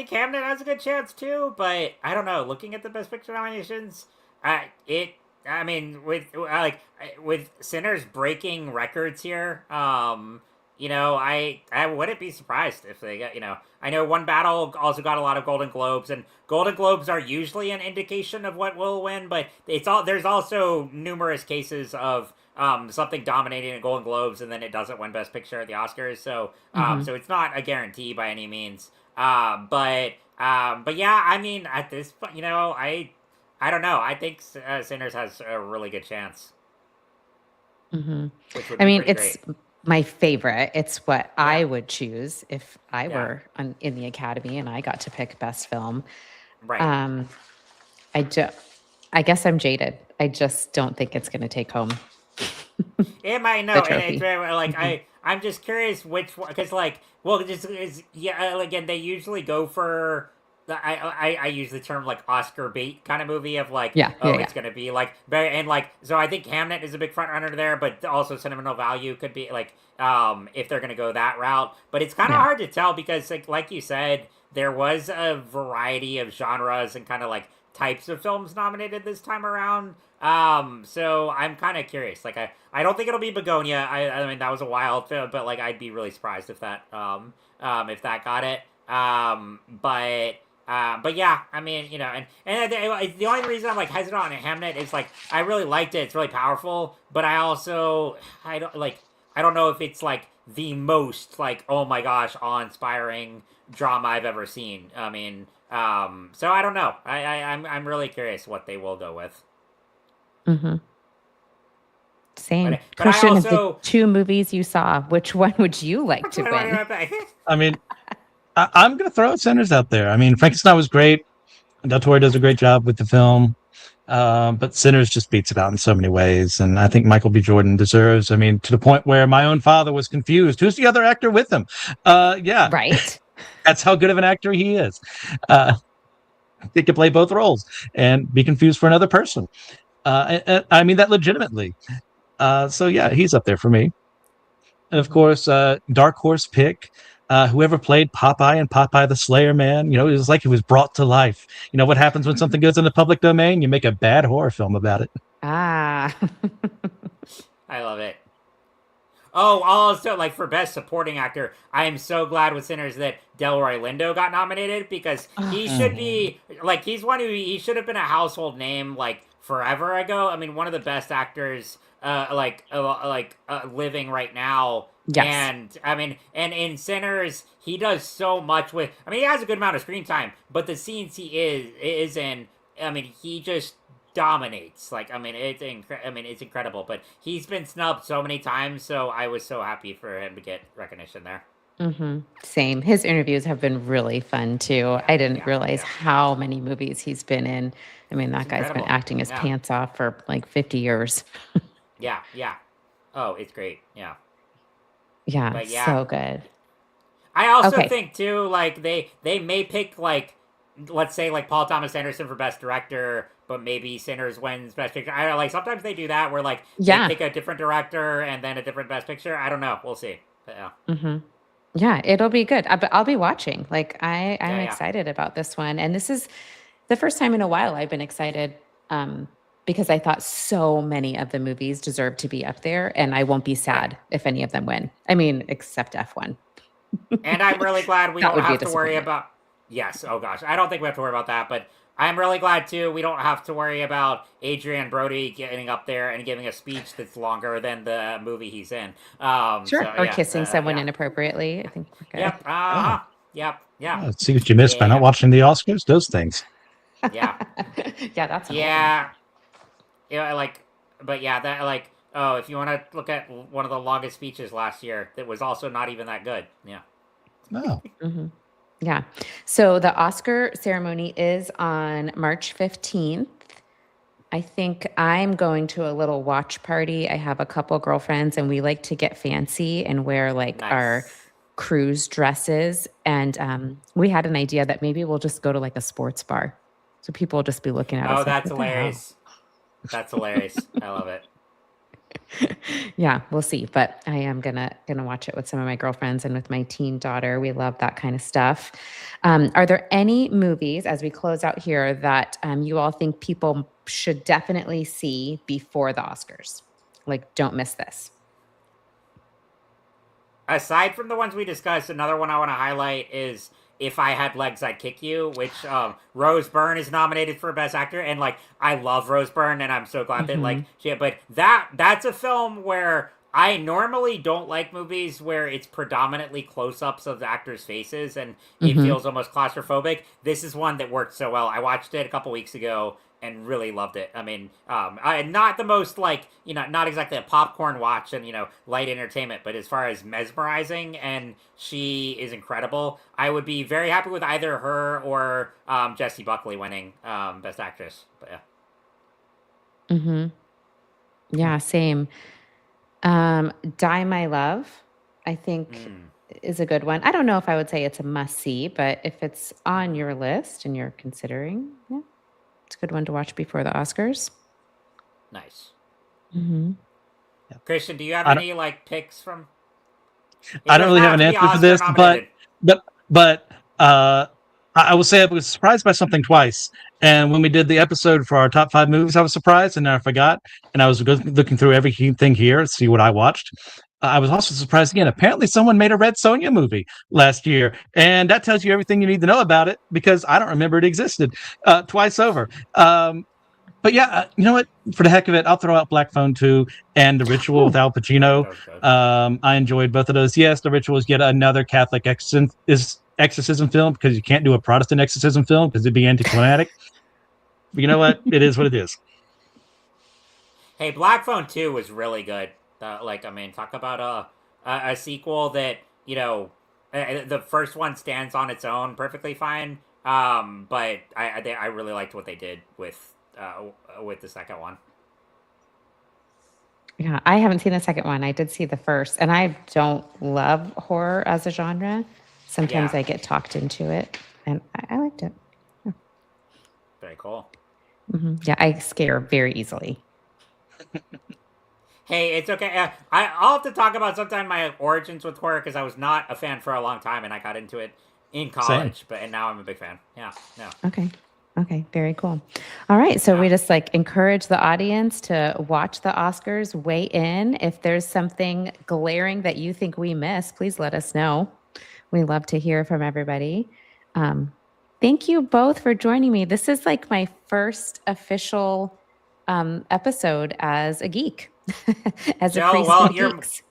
Hamnet has a good chance too, but I don't know. Looking at the Best Picture nominations, with Sinners breaking records here, I wouldn't be surprised if they got, I know One Battle also got a lot of Golden Globes, and Golden Globes are usually an indication of what will win, but there's also numerous cases of something dominating at Golden Globes and then it doesn't win Best Picture at the Oscars, so so it's not a guarantee by any means. But yeah, I mean, at this point, I don't know. I think Sinners has a really good chance. Mm-hmm. I mean, it's great. My favorite. It's what I would choose if I were in the Academy and I got to pick Best Film. Right. I guess I'm jaded. I just don't think it's going to take home. It might know. It's very, like I'm just curious which one, because again, they usually go for. I use the term like Oscar bait kind of movie of like, it's going to be like, and like, so I think Hamnet is a big front runner there, but also sentimental value could be like, if they're going to go that route, but it's kind of hard to tell because like you said, there was a variety of genres and kind of like types of films nominated this time around. So I'm kind of curious. Like, I don't think it'll be Begonia. I mean, that was a wild film, but like, I'd be really surprised if that got it. But yeah, I mean, and the only reason I'm like hesitant on Hamnet is like I really liked it. It's really powerful, but I don't know if it's like the most like, oh my gosh, awe-inspiring drama I've ever seen. I mean, so I don't know. I'm really curious what they will go with. Mm-hmm. Same. But Christian, of the two movies you saw, which one would you like to win? I mean, I'm going to throw Sinners out there. I mean, Frankenstein was great. Del Toro does a great job with the film. But Sinners just beats it out in so many ways. And I think Michael B. Jordan deserves, to the point where my own father was confused. Who's the other actor with him? Yeah. Right. That's how good of an actor he is. It could play both roles and be confused for another person. I mean that legitimately. So yeah, he's up there for me. And of course, dark horse pick. Whoever played Popeye and Popeye the Slayer Man, it was like he was brought to life. You know what happens when something goes in the public domain? You make a bad horror film about it. Ah. I love it. Oh, also, like, for Best Supporting Actor, I am so glad with Sinners that Delroy Lindo got nominated, because he should be, like, he's one who, he should have been a household name, like, forever ago. I mean, one of the best actors, living right now. Yes. And, I mean, and in Sinners, he does so much with, I mean, he has a good amount of screen time, but the scenes he is in, I mean, he just dominates. Like, I mean, it's incredible. But he's been snubbed so many times, so I was so happy for him to get recognition there. Same. His interviews have been really fun too. I didn't realize how many movies he's been in. I mean, that guy's been acting his pants off for like 50 years. Yeah. Oh, it's great. Yeah. Yeah, But yeah. so good. I also Okay. think too, like, they may pick, like, let's say, like, Paul Thomas Anderson for Best Director, but maybe Sinners wins Best Picture. I don't know, like, sometimes they do that where, like, Yeah. they pick a different director and then a different Best Picture. I don't know. We'll see. But yeah. Yeah, it'll be good. But I'll be watching. Like, I'm Yeah. excited about this one. And this is the first time in a while I've been excited, because I thought so many of the movies deserve to be up there, and I won't be sad if any of them win. I mean, except F1. And I'm really glad we That don't would be a have to worry disappointment. about. Yes, oh gosh. I don't think we have to worry about that, but I'm really glad too we don't have to worry about Adrian Brody getting up there and giving a speech that's longer than the movie he's in. Sure. So, Or yeah, kissing someone yeah. inappropriately. I think we're good. Yep, Oh, yep, yeah. let's see what you missed by not watching the Oscars. Those things. Yeah. Yeah, that's an old one. Yeah. Yeah, like, but yeah, that, like, oh, if you want to look at one of the longest speeches last year, that was also not even that good. Yeah. Oh, Yeah. So the Oscar ceremony is on March 15th. I think I'm going to a little watch party. I have a couple girlfriends, and we like to get fancy and wear like our Nice. cruise dresses. And we had an idea that maybe we'll just go to like a sports bar. So people will just be looking at us Oh, like, that's what the hell? hilarious. That's hilarious. I love it. Yeah, we'll see. But I am gonna watch it with some of my girlfriends and with my teen daughter. We love that kind of stuff. Are there any movies, as we close out here, that you all think people should definitely see before the Oscars? Like, don't miss this. Aside from the ones we discussed, another one I want to highlight is If I Had Legs, I'd Kick You, which Rose Byrne is nominated for Best Actor, and like I love Rose Byrne, and I'm so glad that like but that's a film where I normally don't like movies where it's predominantly close-ups of the actors' faces and it feels almost claustrophobic. This is one that worked so well. I watched it a couple weeks ago and really loved it. I mean, not the most like, not exactly a popcorn watch and, light entertainment, but as far as mesmerizing, and she is incredible. I would be very happy with either her or Jessie Buckley winning Best Actress. But yeah. Yeah, same. Die My Love, I think is a good one. I don't know if I would say it's a must-see, but if it's on your list and you're considering, yeah, it's a good one to watch before the Oscars. Nice. Mm-hmm. Christian, do you have any like picks from? I don't really have an answer for this, but I will say I was surprised by something twice. And when we did the episode for our top 5 movies, I was surprised, and then I forgot. And I was looking through everything here to see what I watched. I was also surprised again. Apparently, someone made a Red Sonja movie last year, and that tells you everything you need to know about it, because I don't remember it existed twice over. But yeah, you know what? For the heck of it, I'll throw out Black Phone 2 and The Ritual with Al Pacino. I enjoyed both of those. Yes, The Ritual is yet another Catholic exorcism film, because you can't do a Protestant exorcism film because it'd be anticlimactic. But you know what? It is what it is. Hey, Black Phone 2 was really good. Talk about a sequel that, the first one stands on its own perfectly fine. But I really liked what they did with the second one. Yeah, I haven't seen the second one. I did see the first, and I don't love horror as a genre. Sometimes Yeah. I get talked into it, and I liked it. Yeah. Very cool. Yeah, I scare very easily. Hey, it's okay. I'll have to talk about sometime my origins with horror because I was not a fan for a long time and I got into it in Same. college, and now I'm a big fan. Yeah, no, Okay. Okay, very cool. All right, so yeah. we just like encourage the audience to watch the Oscars, weigh in. If there's something glaring that you think we missed, please let us know. We love to hear from everybody. Um, thank you both for joining me. This is like my first official episode as a geek, as a Jill, priest well, of you're geeks.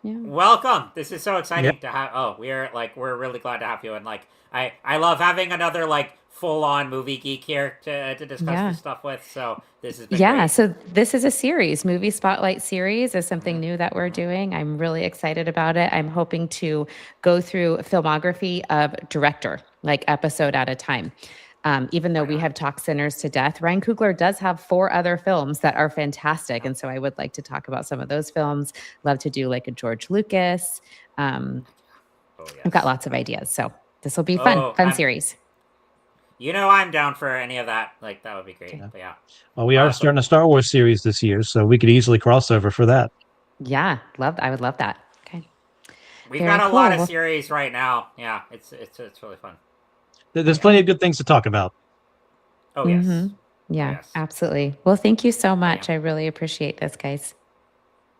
Yeah. welcome. This is so Yeah. exciting to have. Oh, we're really glad to have you, and like I love having another like full on movie geek here to discuss Yeah. this stuff with. So this has been Yeah, great. so this is a series, movie spotlight series is something new that we're Mhm. doing. I'm really excited about it. I'm hoping to go through filmography of director, like episode at a time. Even though Right we on. have talked Sinners to death, Ryan Coogler does have 4 other films that are fantastic. And so I would like to talk about some of those films. Love to do like a George Lucas. Um, Oh I've got yes. lots of ideas. So this will be fun, Oh, fun series. I'm down for any of that. Like that would be great. Yeah. But yeah, Well, we are awesome. starting a Star Wars series this year, so we could easily cross over for that. Yeah, I would love that. Okay. We've got Very a lot cool. of Well, series right now. Yeah, it's really fun. There's Yeah. plenty of good things to talk about. Oh hmm yes. Oh Yeah, yes. absolutely. Well, thank you so But yeah. much. I really appreciate this, guys.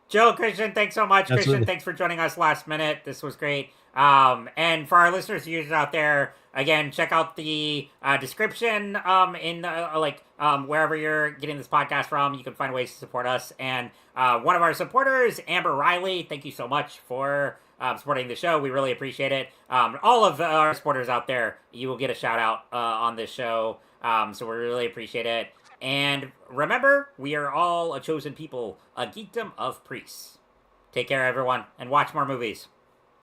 Joe, Christian, thanks so much. Christian, Absolutely. thanks for joining us last minute. This was great. And for our listeners and users out there, again, check out the description in wherever you're getting this podcast from. You can find ways to support us. And one of our supporters, Amber Riley, thank you so much for supporting the show. We really appreciate it. All of our supporters out there, you will get a shout out on this show. So we really appreciate it. And remember, we are all a chosen people, a geekdom of priests. Take care, everyone, and watch more movies.